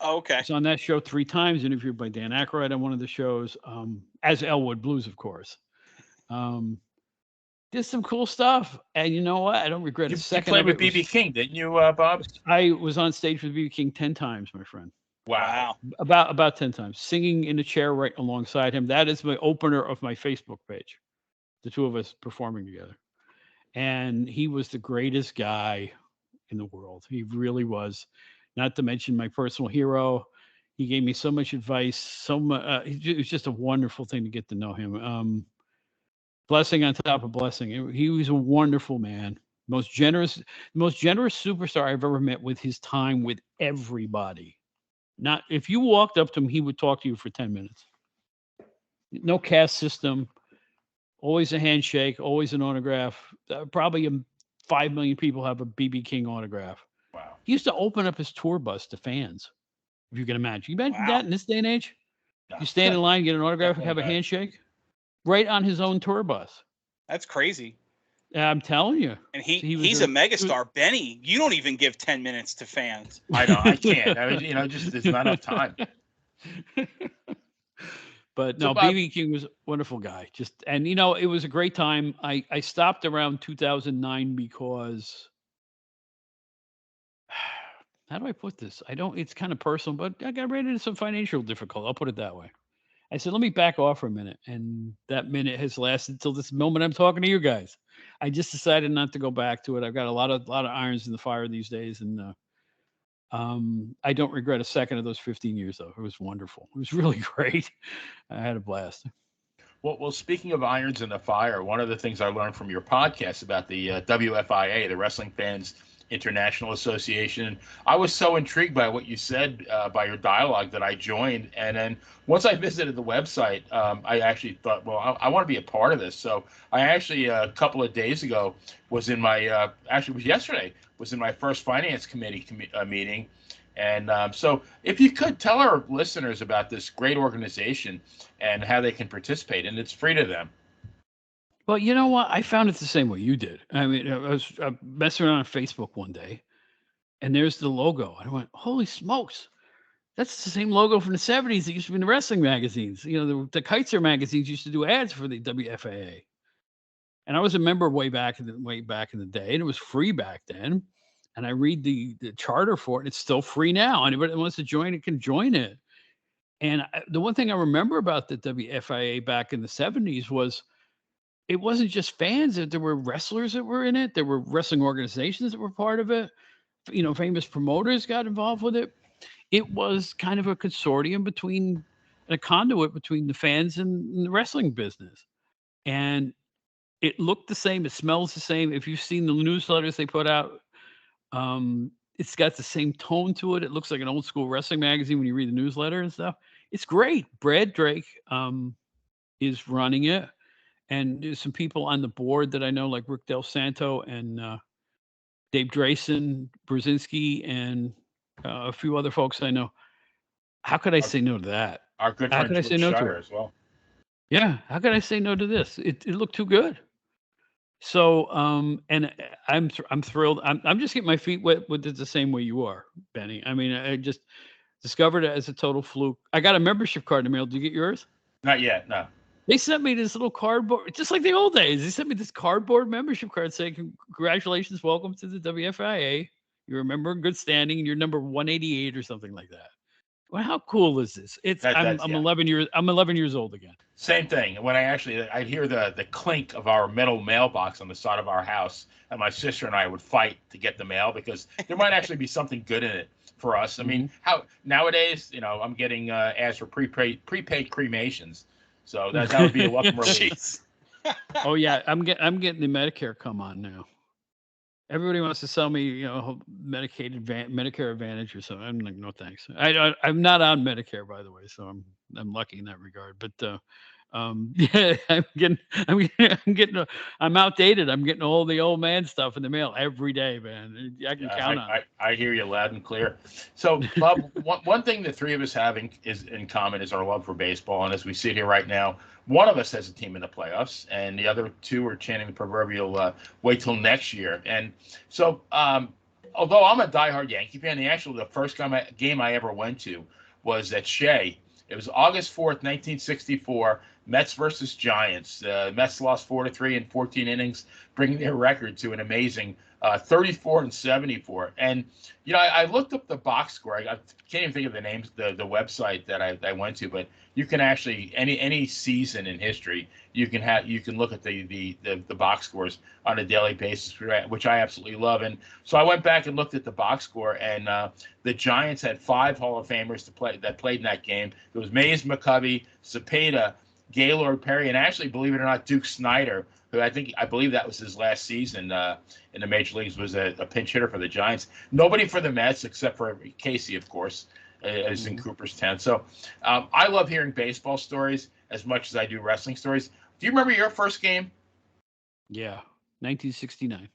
Oh, okay. I was on that show 3 times, interviewed by Dan Aykroyd on one of the shows, as Elwood Blues, of course. Did some cool stuff. And you know what? I don't regret a second. You played with B.B. King, didn't you, Bob? I was on stage with B.B. King 10 times, my friend. Wow. About 10 times, singing in a chair right alongside him. That is my opener of my Facebook page. The two of us performing together. And he was the greatest guy in the world. He really was. Not to mention my personal hero. He gave me so much advice. It was just a wonderful thing to get to know him. Blessing on top of blessing. He was a wonderful man. Most generous superstar I've ever met, with his time with everybody. Not if you walked up to him, he would talk to you for 10 minutes. No caste system. Always a handshake. Always an autograph. Probably 5 million people have a B.B. King autograph. Wow. He used to open up his tour bus to fans, if you can imagine. You imagine that in this day and age? No. You stand in line, get an autograph, and have a handshake? Right on his own tour bus. That's crazy. I'm telling you. And he's a megastar. Benny, you don't even give 10 minutes to fans. I know, I can't. I mean, just there's not enough time. But no, B.B. King was a wonderful guy. And it was a great time. I stopped around 2009 because, how do I put this? It's kind of personal, but I got ran into some financial difficulty. I'll put it that way. I said, let me back off for a minute. And that minute has lasted until this moment I'm talking to you guys. I just decided not to go back to it. I've got a lot of irons in the fire these days. And I don't regret a second of those 15 years, though. It was wonderful. It was really great. I had a blast. Well, speaking of irons in the fire, one of the things I learned from your podcast about the WFIA, the Wrestling Fans International Association, I was so intrigued by what you said, by your dialogue, that I joined. And then once I visited the website, I actually thought, well, I want to be a part of this. So I actually, a couple of days ago, was in my, actually it was yesterday, was in my first finance committee meeting. And so if you could tell our listeners about this great organization and how they can participate, and it's free to them. Well, you know what? I found it the same way you did. I mean, I was messing around on Facebook one day, and there's the logo. And I went, holy smokes. That's the same logo from the 70s that used to be in the wrestling magazines. The Kaiser magazines used to do ads for the WFAA. And I was a member way back in the day, and it was free back then. And I read the charter for it, and it's still free now. Anybody that wants to join it can join it. And the one thing I remember about the WFIA back in the 70s was, it wasn't just fans. There were wrestlers that were in it. There were wrestling organizations that were part of it. Famous promoters got involved with it. It was kind of a consortium a conduit between the fans and the wrestling business. And it looked the same. It smells the same. If you've seen the newsletters they put out, it's got the same tone to it. It looks like an old school wrestling magazine when you read the newsletter and stuff. It's great. Brad Drake is running it. And there's some people on the board that I know, like Rick Del Santo and Dave Drayson, Brzezinski, and a few other folks I know. How could I say no to that? Our good friend George Schreier as well. Yeah, how could I say no to this? It looked too good. So, and I'm thrilled. I'm just getting my feet wet with it the same way you are, Benny. I mean, I just discovered it as a total fluke. I got a membership card in the mail. Did you get yours? Not yet, no. They sent me this little cardboard, just like the old days. They sent me this cardboard membership card saying, "Congratulations, welcome to the WFIA. You remember in good standing, and you're number 188 or something like that." Well, how cool is this? I'm 11 years old again. Same thing. When I hear the clink of our metal mailbox on the side of our house, and my sister and I would fight to get the mail because there might actually be something good in it for us. I mean, how nowadays, I'm getting asked for prepaid cremations, so that would be a welcome relief. Oh yeah, I'm getting the Medicare come on now. Everybody wants to sell me, Medicare Advantage or something. I'm like, no thanks. I'm not on Medicare, by the way, so I'm lucky in that regard. But yeah, I'm outdated. I'm getting all the old man stuff in the mail every day, man. I can count on it. I hear you loud and clear. So, Bob, one thing the three of us have in common is our love for baseball. And as we sit here right now, one of us has a team in the playoffs, and the other two are chanting the proverbial wait till next year. And so, although I'm a diehard Yankee fan, the first game I ever went to was at Shea. It was August 4th, 1964, Mets versus Giants. Mets lost 4-3 in 14 innings, bringing their record to an amazing 34-74. And, I looked up the box score. I can't even think of the names, the website that I went to, but you can actually, any season in history, you can look at the box scores on a daily basis, which I absolutely love. And so I went back and looked at the box score, and the Giants had 5 Hall of Famers that played in that game. There was Mays McCovey, Cepeda, Gaylord Perry, and actually, believe it or not, Duke Snyder, who I believe that was his last season in the major leagues, was a pinch hitter for the Giants. Nobody for the Mets except for Casey, of course, is in Cooperstown. So I love hearing baseball stories as much as I do wrestling stories. Do you remember your first game? Yeah, 1969.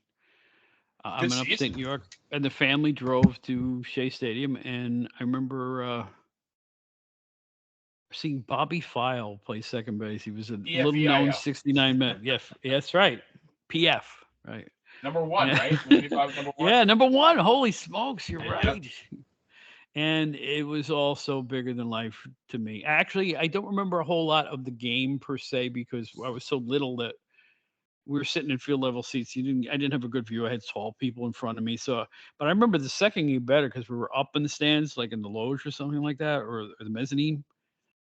I'm in upstate New York, and the family drove to Shea Stadium, and I remember seeing Bobby File play second base. He was a little-known 69 Met. Yeah, that's right. PF, right. Number 1, right? Number 1. Yeah, number 1. Holy smokes, you're right. Yep. And it was all so bigger than life to me. Actually, I don't remember a whole lot of the game per se because I was so little that we were sitting in field level seats. I didn't have a good view. I had tall people in front of me. So, but I remember the second game better because we were up in the stands, like in the loge or something like that, or the mezzanine.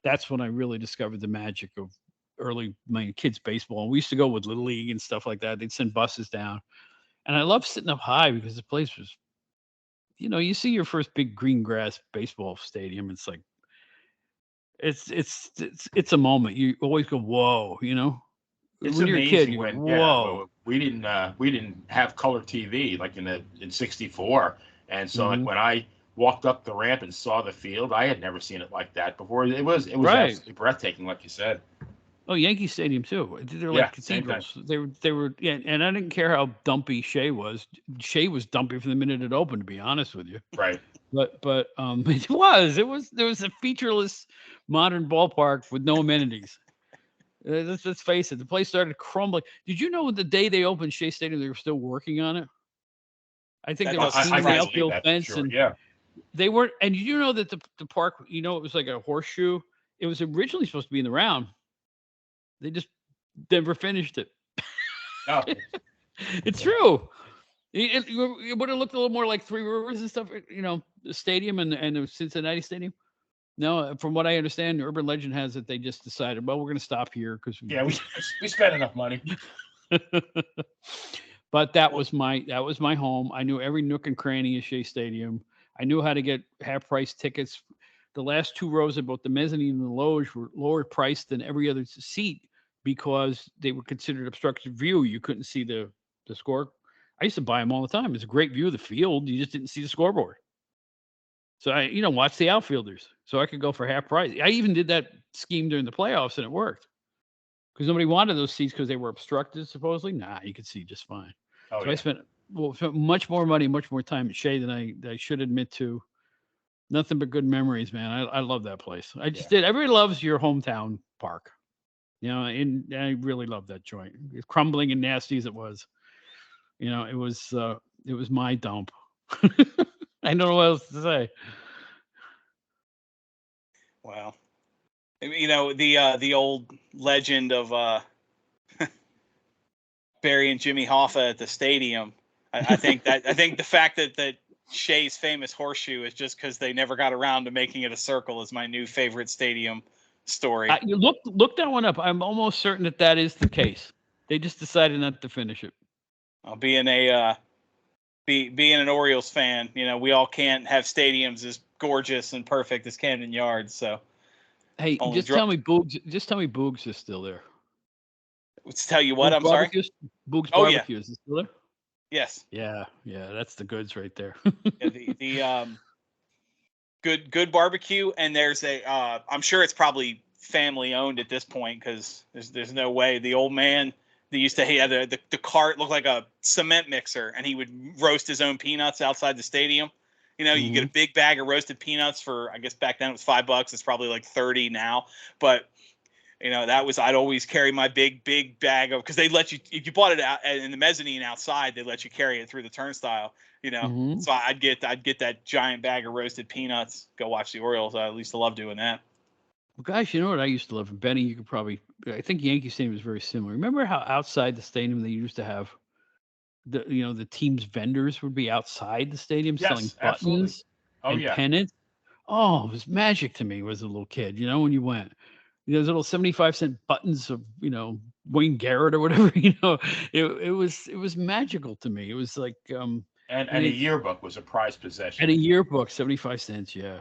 That's when I really discovered the magic of my kids' baseball. And we used to go with Little League and stuff like that. They'd send buses down. And I loved sitting up high because the place was, you see your first big green grass baseball stadium. It's like, it's a moment. You always go, whoa, It's when you're amazing a kid, when whoa. we didn't have color TV like in '64, and so like when I walked up the ramp and saw the field, I had never seen it like that before. It was right. Absolutely breathtaking, like you said. Oh, Yankee Stadium too. They're like cathedrals. They were, yeah. And I didn't care how dumpy Shea was. Shea was dumpy from the minute it opened, to be honest with you. Right. But there was a featureless modern ballpark with no amenities. Let's face it, the place started crumbling. Did you know the day they opened Shea Stadium, they were still working on it? I think they were cleaning the outfield fence, and they weren't. And did you know that the park, it was like a horseshoe. It was originally supposed to be in the round. They just never finished it. Oh. It's true. It would have looked a little more like Three Rivers and stuff, the stadium and the Cincinnati Stadium. No, from what I understand, urban legend has it they just decided, well, we're going to stop here because we spent enough money. But that was my home. I knew every nook and cranny of Shea Stadium. I knew how to get half-price tickets. The last 2 rows of both the mezzanine and the loge were lower priced than every other seat because they were considered obstructed view. You couldn't see the score. I used to buy them all the time. It's a great view of the field. You just didn't see the scoreboard. So I, watch the outfielders. So I could go for half price. I even did that scheme during the playoffs, and it worked. Because nobody wanted those seats because they were obstructed, supposedly. Nah, you could see just fine. Oh, so I spent much more money, much more time at Shea than I should admit to. Nothing but good memories, man. I love that place. I just did. Everybody loves your hometown park. And I really love that joint. As crumbling and nasty as it was. It was my dump. I don't know what else to say. Wow. You know, the old legend of Barry and Jimmy Hoffa at the stadium. I think the fact that Shea's famous horseshoe is just because they never got around to making it a circle is my new favorite stadium story. You look that one up. I'm almost certain that is the case. They just decided not to finish it. Being an Orioles fan, you know, we all can't have stadiums as gorgeous and perfect as Camden Yards. So, hey, tell me Boogs is still there. Let's tell you what. Boogs I'm sorry. Boogs Barbecue is still there. Yes. Yeah, that's the goods right there. Yeah, the good barbecue, and there's I'm sure it's probably family owned at this point because there's no way the old man that used to have the cart looked like a cement mixer, and he would roast his own peanuts outside the stadium. You know, you get a big bag of roasted peanuts for, I guess back then it was $5. It's probably like 30 now, but. You know, I'd always carry my big bag of, because they let you, if you bought it out in the mezzanine outside, they let you carry it through the turnstile, you know. So I'd get that giant bag of roasted peanuts, go watch the Orioles. I used to love doing that. Well, guys, you know what I used to love? Benny, you could probably, I think Yankee Stadium was very similar. Remember how outside the stadium they used to have the team's vendors would be outside the stadium selling buttons and pennants? Oh, it was magic to me as a little kid, you know, when you went. Those little 75-cent buttons of, you know, Wayne Garrett or whatever, you know, it was magical to me. It was like and a yearbook was a prized possession. And a yearbook, 75 cents. Yeah.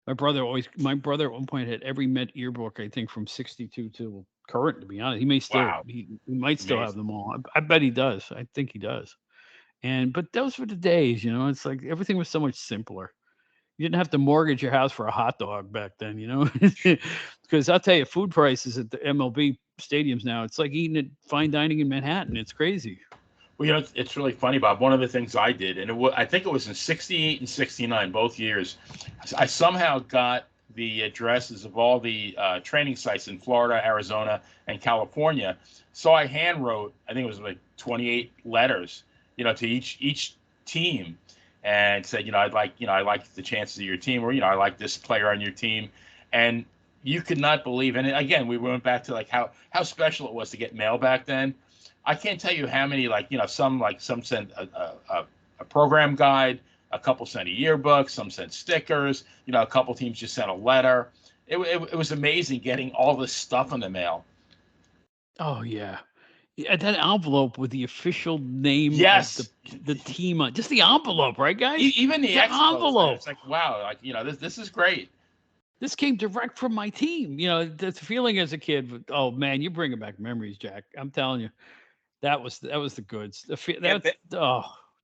My brother at one point had every Met yearbook, I think, from 62 to current, to be honest. He may still he might still have them all. I bet he does. I think he does. But those were the days, you know, it's like everything was so much simpler. You didn't have to mortgage your house for a hot dog back then, you know, because I'll tell you, food prices at the MLB stadiums now, it's like eating at fine dining in Manhattan. It's crazy. Well, you know, it's really funny, Bob. One of the things I did, and I think it was in 68 and 69, both years, I somehow got the addresses of all the training sites in Florida, Arizona, and California. So I hand wrote, I think it was like 28 letters, you know, to each team. And said, you know, I like the chances of your team, or, you know, I like this player on your team. And you could not believe, and again, we went back to like how special it was to get mail back then. I can't tell you how many, like, you know, some sent a program guide, a couple sent a yearbook, some sent stickers, you know, a couple teams just sent a letter. It was amazing getting all this stuff in the mail. Oh, yeah. That envelope with the official name of the team on, just the envelope, right, guys? Even the envelope. It's like, wow, like, you know, this is great. This came direct from my team. You know, the feeling as a kid. Oh man, you're bringing back memories, Jack. I'm telling you, that was the goods.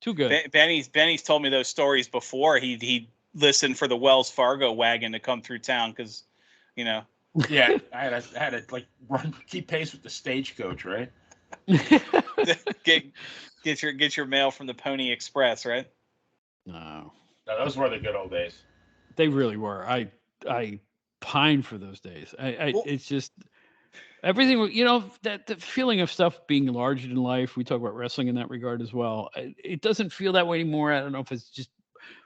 Too good. Benny's told me those stories before. He listened for the Wells Fargo wagon to come through town because, you know. Yeah, I had to like keep pace with the stagecoach, right? get your mail from the Pony Express, right? No, those were the good old days. They really were. I pine for those days. It's just everything, you know, that the feeling of stuff being larger than life. We talk about wrestling in that regard as well. It doesn't feel that way anymore. I don't know if it's just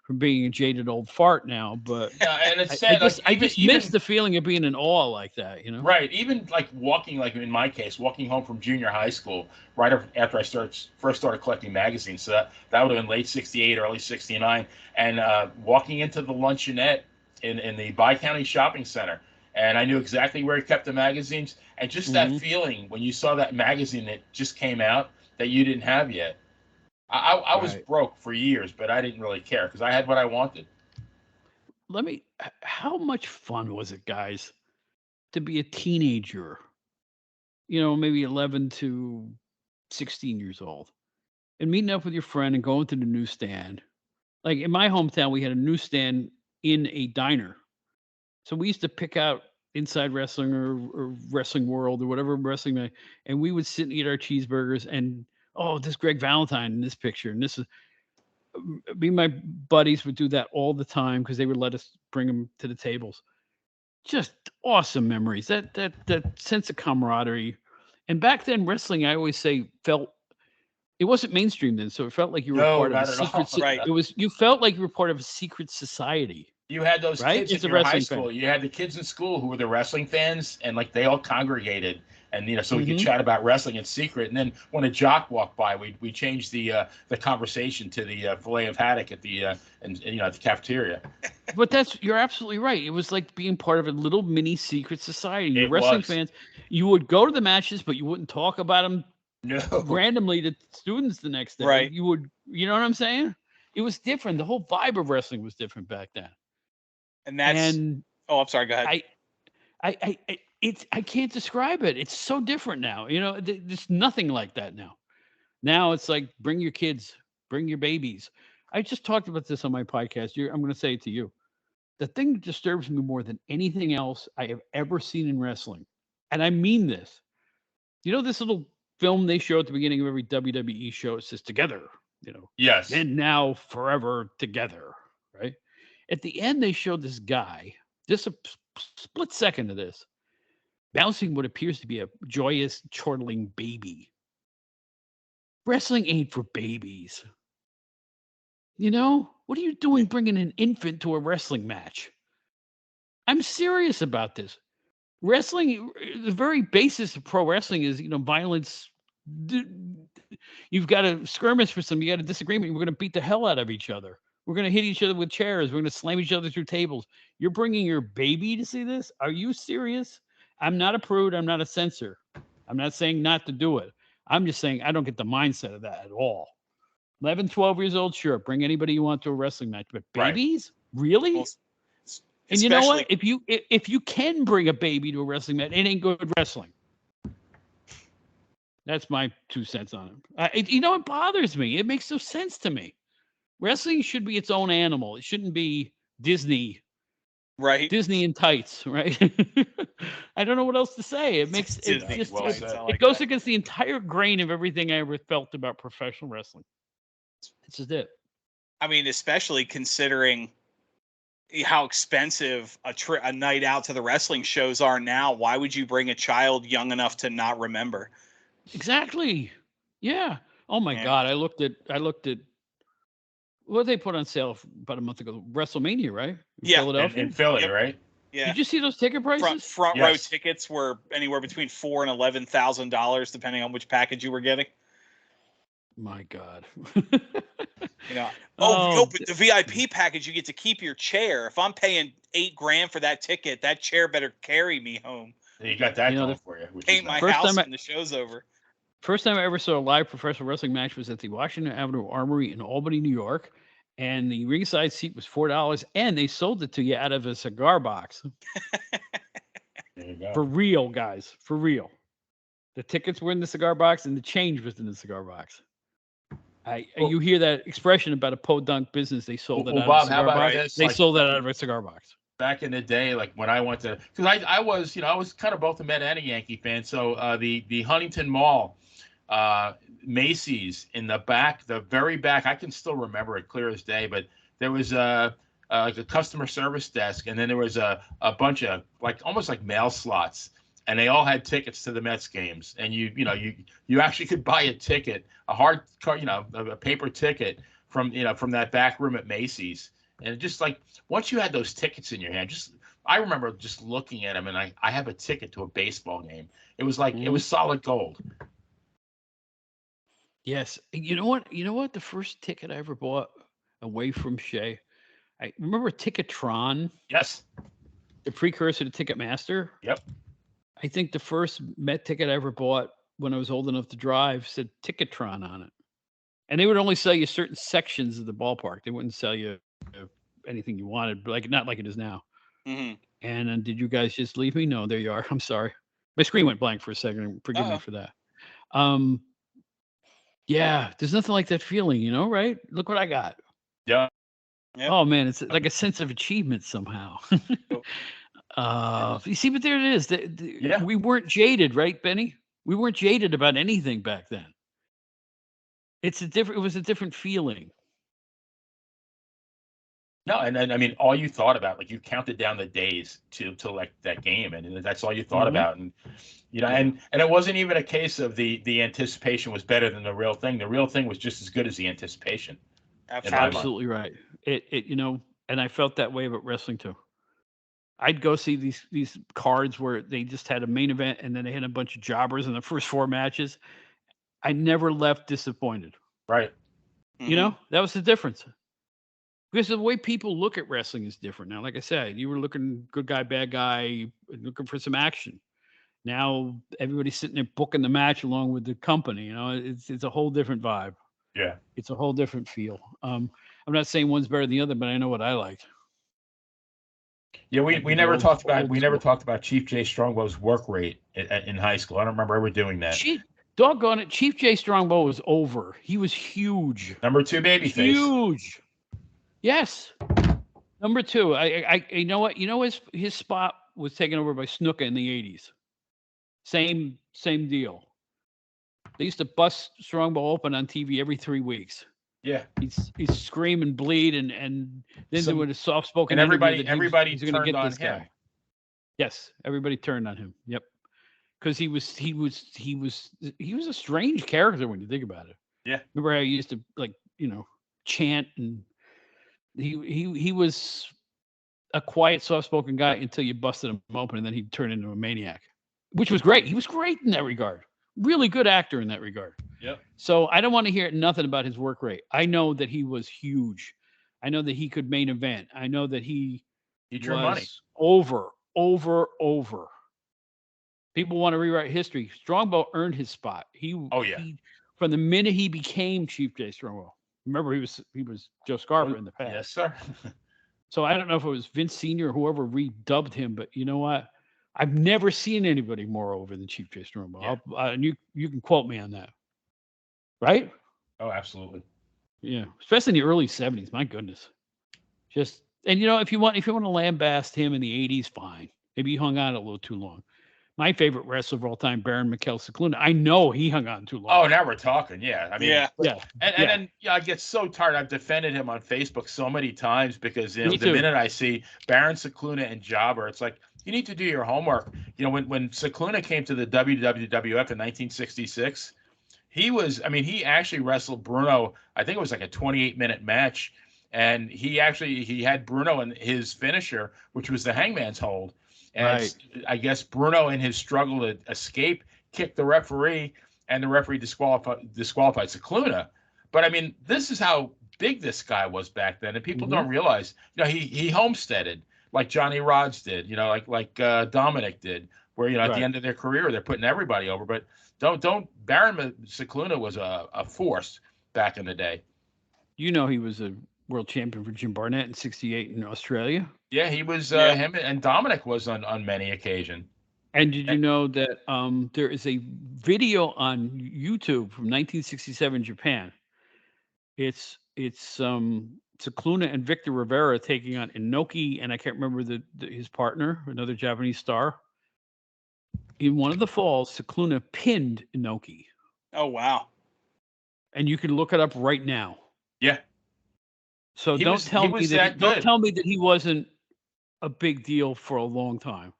from being a jaded old fart now, but and it's sad. I just miss the feeling of being in awe like that, you know? Right. Even like walking, like in my case, walking home from junior high school right after I first started collecting magazines. So that would have been late 68, early 69. And walking into the luncheonette in the Bi-County Shopping Center. And I knew exactly where he kept the magazines. And just that feeling when you saw that magazine that just came out that you didn't have yet. I was broke for years, but I didn't really care because I had what I wanted. How much fun was it, guys, to be a teenager? You know, maybe 11 to 16 years old, and meeting up with your friend and going to the newsstand. Like in my hometown, we had a newsstand in a diner. So we used to pick out Inside Wrestling or Wrestling World or whatever wrestling, and we would sit and eat our cheeseburgers and, oh, this Greg Valentine in this picture. And this is me and my buddies would do that all the time because they would let us bring them to the tables. Just awesome memories. That sense of camaraderie. And back then, wrestling, I always say, it wasn't mainstream then, so it felt like you were part of a secret. Right. You felt like you were part of a secret society. You had those Right? kids It's in a your high wrestling school. fan. You had the kids in school who were the wrestling fans, and like they all congregated, and so we could Mhm. chat about wrestling in secret. And then when a jock walked by, we changed the conversation to the fillet of haddock at the at the cafeteria. But you're absolutely right. It was like being part of a little mini secret society. You're It wrestling was. fans. You would go to the matches, but you wouldn't talk about them No. randomly to students the next day. Right. You would, you know what I'm saying? It was different. The whole vibe of wrestling was different back then. And that's. And Oh, I'm sorry. Go ahead. I can't describe it. It's so different now. There's nothing like that now. Now it's like bring your kids, bring your babies. I just talked about this on my podcast. I'm going to say it to you. The thing that disturbs me more than anything else I have ever seen in wrestling, and I mean this. This little film they show at the beginning of every WWE show, it says together, Yes. and now forever together, right? At the end, they show this guy, just a split second of this, bouncing what appears to be a joyous, chortling baby. Wrestling ain't for babies. What are you doing bringing an infant to a wrestling match? I'm serious about this. Wrestling, the very basis of pro wrestling is, violence. You've got a skirmish for some, you got a disagreement. We're going to beat the hell out of each other. We're going to hit each other with chairs. We're going to slam each other through tables. You're bringing your baby to see this? Are you serious? I'm not a prude. I'm not a censor. I'm not saying not to do it. I'm just saying I don't get the mindset of that at all. 11, 12 years old, sure. Bring anybody you want to a wrestling match. But babies? Right. Really? Well, and you know what? If you can bring a baby to a wrestling match, it ain't good wrestling. That's my 2 cents on it. It bothers me. It makes no sense to me. Wrestling should be its own animal. It shouldn't be Disney. Right. Disney in tights, right? I don't know what else to say. It makes it goes against the entire grain of everything I ever felt about professional wrestling. This is it. I mean, especially considering how expensive a night out to the wrestling shows are now. Why would you bring a child young enough to not remember? Exactly. Yeah. Oh my God. I looked at what they put on sale about a month ago. WrestleMania, right? Philadelphia? In Philly, yep. Right? Yeah. Did you see those ticket prices? Front row tickets were anywhere between $4,000 and $11,000, depending on which package you were getting. My God. But the VIP package, you get to keep your chair. If I'm paying $8,000 for that ticket, that chair better carry me home. You got that going for you. Paint my house when the show's over. First time I ever saw a live professional wrestling match was at the Washington Avenue Armory in Albany, New York. And the ringside seat was $4, and they sold it to you out of a cigar box. There you go. For real, guys. For real. The tickets were in the cigar box, and the change was in the cigar box. You hear that expression about a podunk business? They sold it out of a cigar box. This? They sold that out of a cigar box. Back in the day, like when I went to, because I was kind of both a Met and a Yankee fan. So the Huntington Mall, Macy's in the back, the very back, I can still remember it clear as day. But there was like a customer service desk, and then there was a bunch of almost like mail slots, and they all had tickets to the Mets games. And you actually could buy a ticket, a hard card, a paper ticket from that back room at Macy's. And it just once you had those tickets in your hand, I remember just looking at them, and I have a ticket to a baseball game. It was it was solid gold. Yes. You know what? The first ticket I ever bought away from Shea, I remember Ticketron. Yes. The precursor to Ticketmaster. Yep. I think the first Met ticket I ever bought when I was old enough to drive said Ticketron on it. And they would only sell you certain sections of the ballpark. They wouldn't sell you anything you wanted, but not like it is now. Mm-hmm. And did you guys just leave me? No, there you are. I'm sorry. My screen went blank for a second. Forgive me for that. Yeah, there's nothing like that feeling, right? Look what I got. Yeah. Yep. Oh man, it's like a sense of achievement somehow. You see, but there it is. We weren't jaded, right, Benny? We weren't jaded about anything back then. It was a different feeling. No, and I mean, all you thought about, you counted down the days to that game, and that's all you thought about, and and it wasn't even a case of the anticipation was better than the real thing. The real thing was just as good as the anticipation. Absolutely right. And I felt that way about wrestling too. I'd go see these cards where they just had a main event and then they had a bunch of jobbers in the first 4 matches. I never left disappointed. Right. You know, that was the difference. Because the way people look at wrestling is different now. Like I said, you were looking good guy, bad guy, looking for some action. Now everybody's sitting there booking the match along with the company. You know, it's a whole different vibe. Yeah. It's a whole different feel. I'm not saying one's better than the other, but I know what I like. Yeah, we never talked about Chief Jay Strongbow's work rate in high school. I don't remember ever doing that. Doggone it, Chief Jay Strongbow was over. He was huge. Number 2 babyface. Huge. Yes. Number 2. I you know what? You know his spot was taken over by Snuka in the 80s. Same deal. They used to bust Strongbow open on TV every 3 weeks. Yeah. He's scream and bleed and then doing a soft spoken. And everybody turned on him. Guy. Yes, everybody turned on him. Yep. Because he was a strange character when you think about it. Yeah. Remember how he used to chant, and he was a quiet, soft-spoken guy until you busted him open, and then he'd turn into a maniac, which was great. He was great in that regard. Really good actor in that regard. Yep. So I don't want to hear nothing about his work rate. I know that he was huge. I know that he could main event. I know that he drew was money. Over. People want to rewrite history. Strongbow earned his spot. He from the minute he became Chief Jay Strongbow. Remember, he was Joe Scarpa in the past. Yes, sir. So I don't know if it was Vince Sr. or whoever redubbed him, but you know what? I've never seen anybody more over than Chief Jay Strongbow. Yeah. And you can quote me on that, right? Oh, absolutely. Yeah, especially in the early 70s. My goodness. Just and if you want to lambaste him in the 80s, fine. Maybe he hung on a little too long. My favorite wrestler of all time, Baron Mikel Cicluna. I know he hung on too long. Oh, now we're talking. Yeah. I mean, yeah. And then I get so tired. I've defended him on Facebook so many times because the minute I see Baron Cicluna and Jobber, it's like, you need to do your homework. When Cicluna came to the WWF in 1966, he actually wrestled Bruno. I think it was like a 28-minute match. And he had Bruno in his finisher, which was the hangman's hold. And I guess Bruno, in his struggle to escape, kicked the referee, and the referee disqualified Cicluna. But I mean, this is how big this guy was back then, and people don't realize. He homesteaded like Johnny Rodz did. Like Dominic did, where at the end of their career they're putting everybody over. But don't Baron Cicluna was a force back in the day. He was a world champion for Jim Barnett in '68 in Australia. Yeah, he was. Him and Dominic was on many occasions. And did you know that there is a video on YouTube from 1967 Japan? It's Cicluna and Victor Rivera taking on Inoki, and I can't remember his partner, another Japanese star. In one of the falls, Cicluna pinned Inoki. Oh wow! And you can look it up right now. Yeah. So don't tell me that he wasn't a big deal for a long time.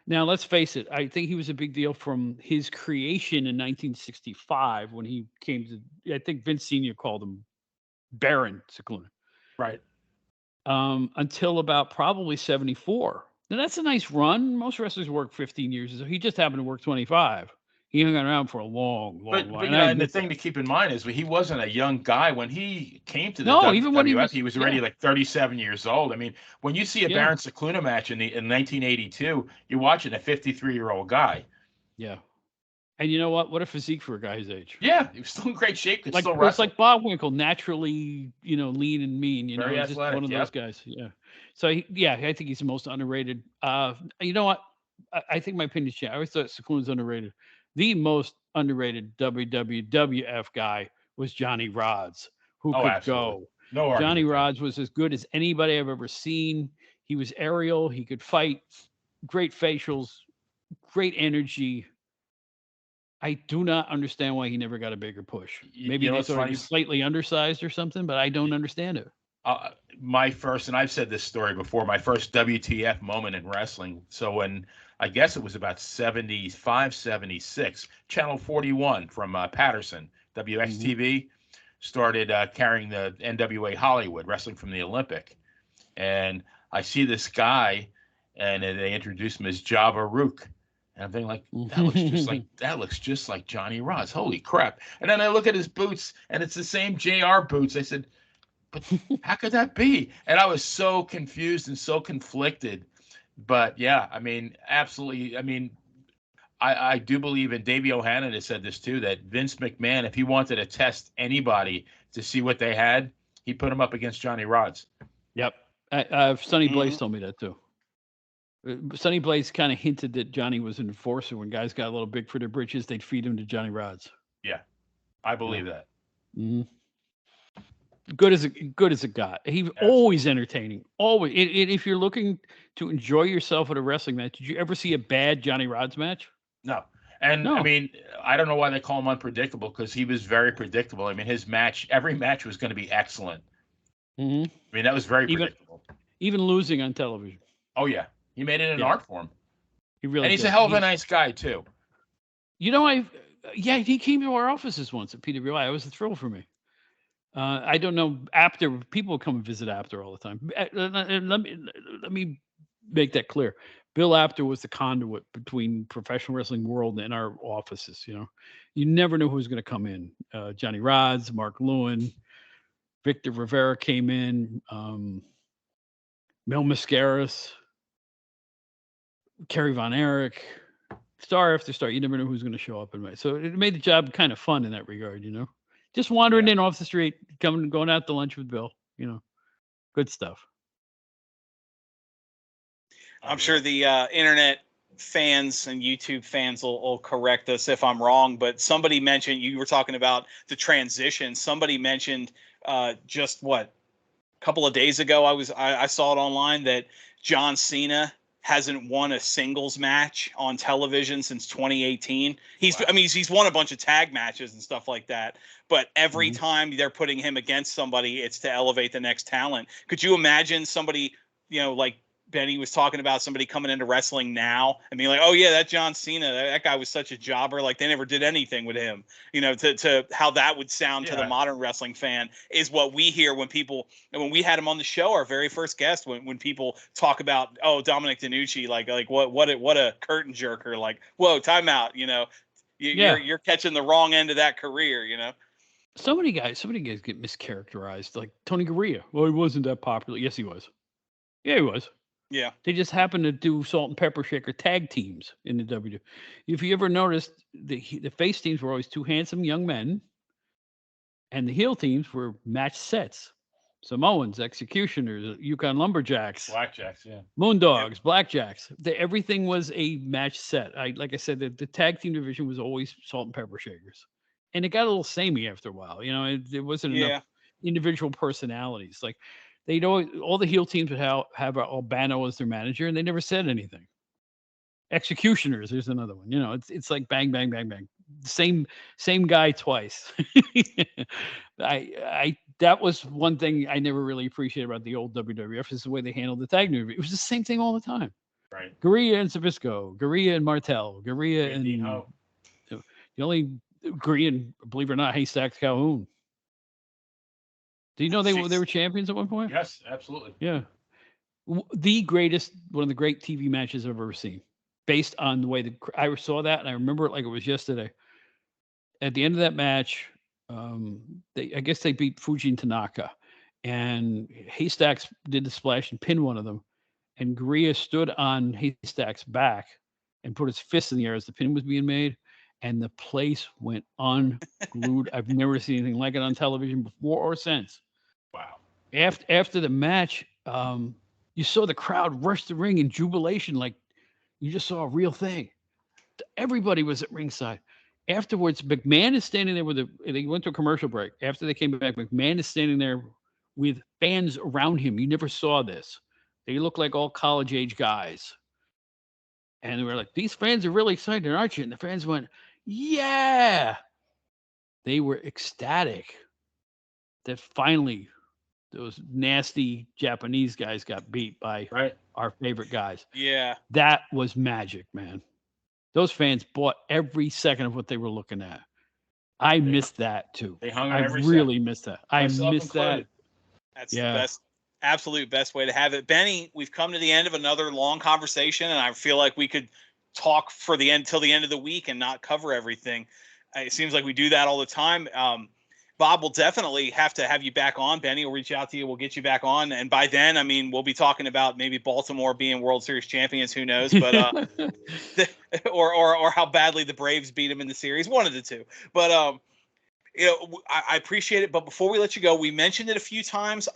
Now, let's face it. I think he was a big deal from his creation in 1965 when he came to. I think Vince Sr. called him Baron Cicluna. Right. Until about probably 74. Now that's a nice run. Most wrestlers work 15 years, so he just happened to work 25. He hung around for a long But and the thing to keep in mind is he wasn't a young guy when he came to the WWF. Even when he was already like 37 years old. I mean, when you see a Baron Cicluna match in 1982, you're watching a 53-year-old guy. Yeah. And you know what? What a physique for a guy his age. Yeah, he was still in great shape. Could still wrestle. It's like Bob Winkle, naturally, lean and mean. Very he's athletic, just one of those guys. Yeah. So I think he's the most underrated. You know what? I think my opinion changed. I always thought Cicluna's underrated. The most underrated WWF guy was Johnny Rodz, who could absolutely. go. No Johnny Rodz was as good as anybody I've ever seen. He was aerial. He could fight. Great facials. Great energy. I do not understand why he never got a bigger push. Maybe they thought he was slightly undersized or something, but I don't understand it. My first, and I've said this story before, my first WTF moment in wrestling. So when I guess it was about 75, 76, Channel 41 from Patterson, WXTV, started carrying the NWA Hollywood, wrestling from the Olympic. and I see this guy, and they introduce him as Java Rook. And I'm thinking like, that looks just like Johnny Rods. Holy crap. And then I look at his boots, and it's the same JR boots. I said, but how could that be? And I was so confused and so conflicted. But yeah, I mean, absolutely. I mean, I do believe, and Davey O'Hannon has said this too, that Vince McMahon, if he wanted to test anybody to see what they had, he put them up against Johnny Rods. Yep. Sonny Blaze told me that too. Sonny Blaze kind of hinted that Johnny was an enforcer. When guys got a little big for their britches, they'd feed him to Johnny Rods. Yeah, I believe that. Mm-hmm. Good as it got. He's always entertaining. Always. If you're looking to enjoy yourself at a wrestling match, did you ever see a bad Johnny Rods match? No. And I mean, I don't know why they call him unpredictable, because he was very predictable. I mean, every match was going to be excellent. Mm-hmm. I mean, that was very predictable. Even losing on television. Oh yeah, he made it an art form. He really. And he's a hell of a nice guy too. You know, he came to our offices once at PWI. It was a thrill for me. I don't know. After people come and visit Apter all the time. Let me make that clear. Bill Apter was the conduit between professional wrestling world and our offices. You know, you never knew who was going to come in. Johnny Rods, Mark Lewin, Victor Rivera came in, Mel Mascaris, Kerry Von Erich, star after star. You never know who's going to show up. So it made the job kind of fun in that regard, you know. Just wandering in off the street, going out to lunch with Bill, you know. Good stuff. I'm sure the internet fans and YouTube fans will correct us if I'm wrong, but somebody mentioned, you were talking about the transition. Somebody mentioned just a couple of days ago, I saw it online that John Cena hasn't won a singles match on television since 2018. He's won a bunch of tag matches and stuff like that, but every time they're putting him against somebody, it's to elevate the next talent. Could you imagine somebody, you know, like Benny was talking about, somebody coming into wrestling now and being like, oh yeah, that John Cena, that guy was such a jobber. Like they never did anything with him, you know, to how that would sound to the modern wrestling fan is what we hear when we had him on the show, our very first guest, when people talk about, oh, Dominic DeNucci, like what a curtain jerker, like, whoa, time out. You know, you're catching the wrong end of that career, you know? So many guys get mischaracterized, like Tony Gurria. Well, he wasn't that popular. Yes, he was. Yeah, he was. Yeah. They just happened to do Salt and Pepper Shaker tag teams in the W. If you ever noticed, the face teams were always two handsome young men, and the heel teams were match sets. Samoans, Executioners, Yukon Lumberjacks, Blackjacks, yeah. Moondogs, Blackjacks. Everything was a match set. Like I said, the tag team division was always Salt and Pepper Shakers. And it got a little samey after a while. You know, it wasn't enough individual personalities. Like, they'd always, all the heel teams would have Albano as their manager, and they never said anything. Executioners, there's another one. You know, it's like bang, bang, bang, bang. Same guy twice. That was one thing I never really appreciated about the old WWF, is the way they handled the tag division. It was the same thing all the time. Right. Gurria and Zbyszko, Gurria and Martel, Gurria and the only Gurria and, believe it or not, Haystacks Calhoun. Do you know they were champions at one point? Yes, absolutely. Yeah. One of the great TV matches I've ever seen, based on the way I saw that, and I remember it like it was yesterday. At the end of that match, I guess they beat Fuji and Tanaka, and Haystacks did the splash and pinned one of them, and Gurria stood on Haystacks' back and put his fist in the air as the pin was being made, and the place went unglued. I've never seen anything like it on television before or since. Wow. After the match, you saw the crowd rush the ring in jubilation, like you just saw a real thing. Everybody was at ringside. Afterwards, McMahon is standing there they went to a commercial break. After they came back, McMahon is standing there with fans around him. You never saw this. They look like all college-age guys. And they were like, these fans are really excited, aren't you? And the fans went, yeah. They were ecstatic that finally those nasty Japanese guys got beat by our favorite guys. Yeah. That was magic, man. Those fans bought every second of what they were looking at. I missed that too. They hung on every really second. missed that. I missed that. That's the best. Absolute best way to have it. Benny, we've come to the end of another long conversation, and I feel like we could talk for the end till the end of the week and not cover everything. It seems like we do that all the time. Bob will definitely have to have you back on. Benny will reach out to you. We'll get you back on. And by then, I mean, we'll be talking about maybe Baltimore being World Series champions. Who knows? But or how badly the Braves beat them in the series. One of the two. But I appreciate it. But before we let you go, we mentioned it a few times.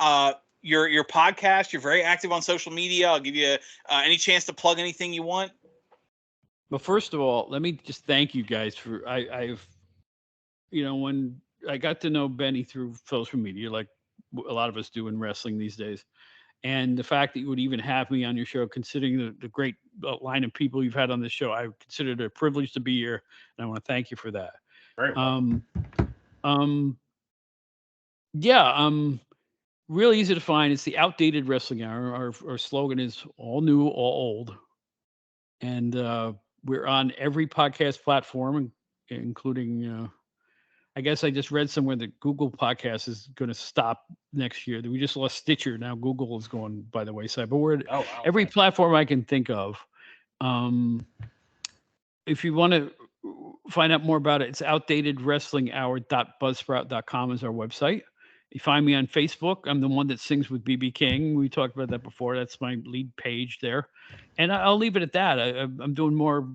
Your podcast. You're very active on social media. I'll give you any chance to plug anything you want. Well, first of all, let me just thank you guys for I've when I got to know Benny through social media, like a lot of us do in wrestling these days, and the fact that you would even have me on your show, considering the great line of people you've had on this show, I consider it a privilege to be here, and I want to thank you for that. Very well. Really easy to find. It's the Outdated Wrestling Hour. Our slogan is all new, all old, and we're on every podcast platform, including. I guess I just read somewhere that Google Podcast is going to stop next year. We just lost Stitcher. Now Google is going by the wayside. But we're at every platform I can think of. If you want to find out more about it, it's outdatedwrestlinghour.buzzsprout.com is our website. You find me on Facebook. I'm the one that sings with BB King. We talked about that before. That's my lead page there. And I'll leave it at that. I'm doing more.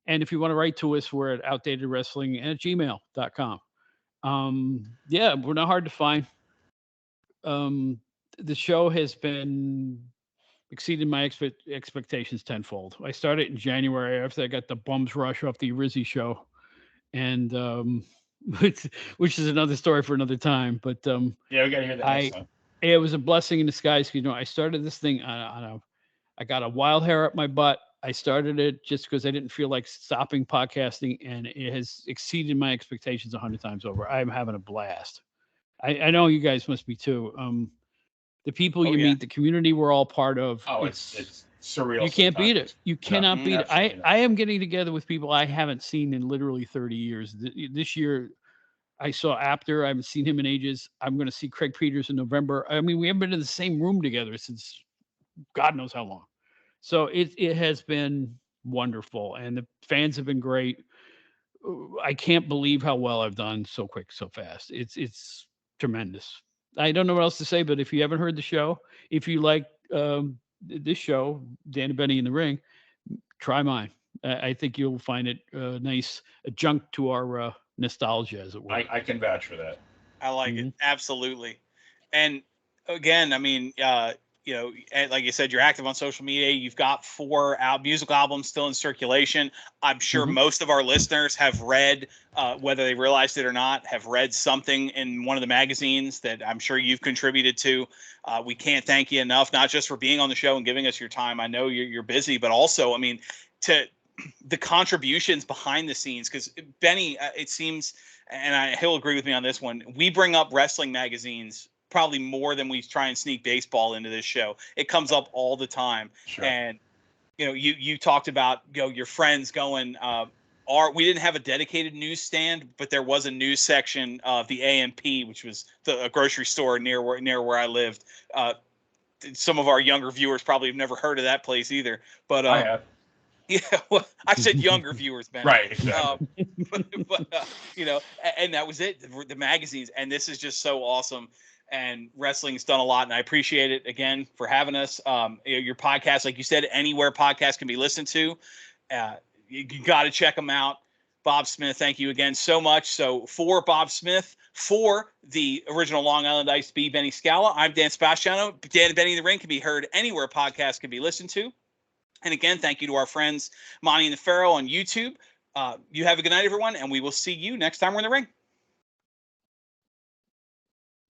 And if you want to write to us, we're at outdatedwrestling@gmail.com. We're not hard to find. The show has been exceeded my expectations tenfold. I started in January after I got the bums rush off the Rizzy show, and which is another story for another time. But we gotta hear that next time. It was a blessing in disguise. I started this thing I got a wild hair up my butt. I started it just because I didn't feel like stopping podcasting, and it has exceeded my expectations 100 times over. I'm having a blast. I know you guys must be too. The people you meet, the community we're all part of. Oh, it's surreal. You can't beat it. You cannot beat it. I am getting together with people I haven't seen in literally 30 years. This year, I saw Apter. I haven't seen him in ages. I'm going to see Craig Peters in November. I mean, we haven't been in the same room together since God knows how long. So it has been wonderful, and the fans have been great. I can't believe how well I've done so quick, so fast. It's tremendous. I don't know what else to say, but if you haven't heard the show, if you like this show, Dan and Benny in the Ring, try mine. I think you'll find it a nice adjunct to our nostalgia, as it were. I can vouch for that. I like it. Absolutely. And again, I mean, like you said, you're active on social media. You've got 4 musical albums still in circulation. I'm sure most of our listeners have read, whether they realized it or not, have read something in one of the magazines that I'm sure you've contributed to. We can't thank you enough, not just for being on the show and giving us your time. I know you're busy, but also, I mean, to the contributions behind the scenes, because Benny, it seems, and he'll agree with me on this one, we bring up wrestling magazines probably more than we try and sneak baseball into this show. It comes up all the time. Sure. And you talked about your friends going we didn't have a dedicated newsstand, but there was a news section of the A&P, which was a grocery store near where I lived. Some of our younger viewers probably have never heard of that place either, but I have. Yeah, well, I said younger viewers, Ben. Right, exactly. And that was it, the magazines. And this is just so awesome. And wrestling's done a lot, and I appreciate it again for having us. Your podcast, like you said, anywhere podcasts can be listened to. You got to check them out. Bob Smith, thank you again so much. So for Bob Smith, for the original Long Island Iced B, Benny Scala, I'm Dan Sebastiano. Dan and Benny in the Ring can be heard anywhere podcasts can be listened to. And again, thank you to our friends Monty and the Pharaoh on YouTube. You have a good night, everyone, and we will see you next time we're in the ring.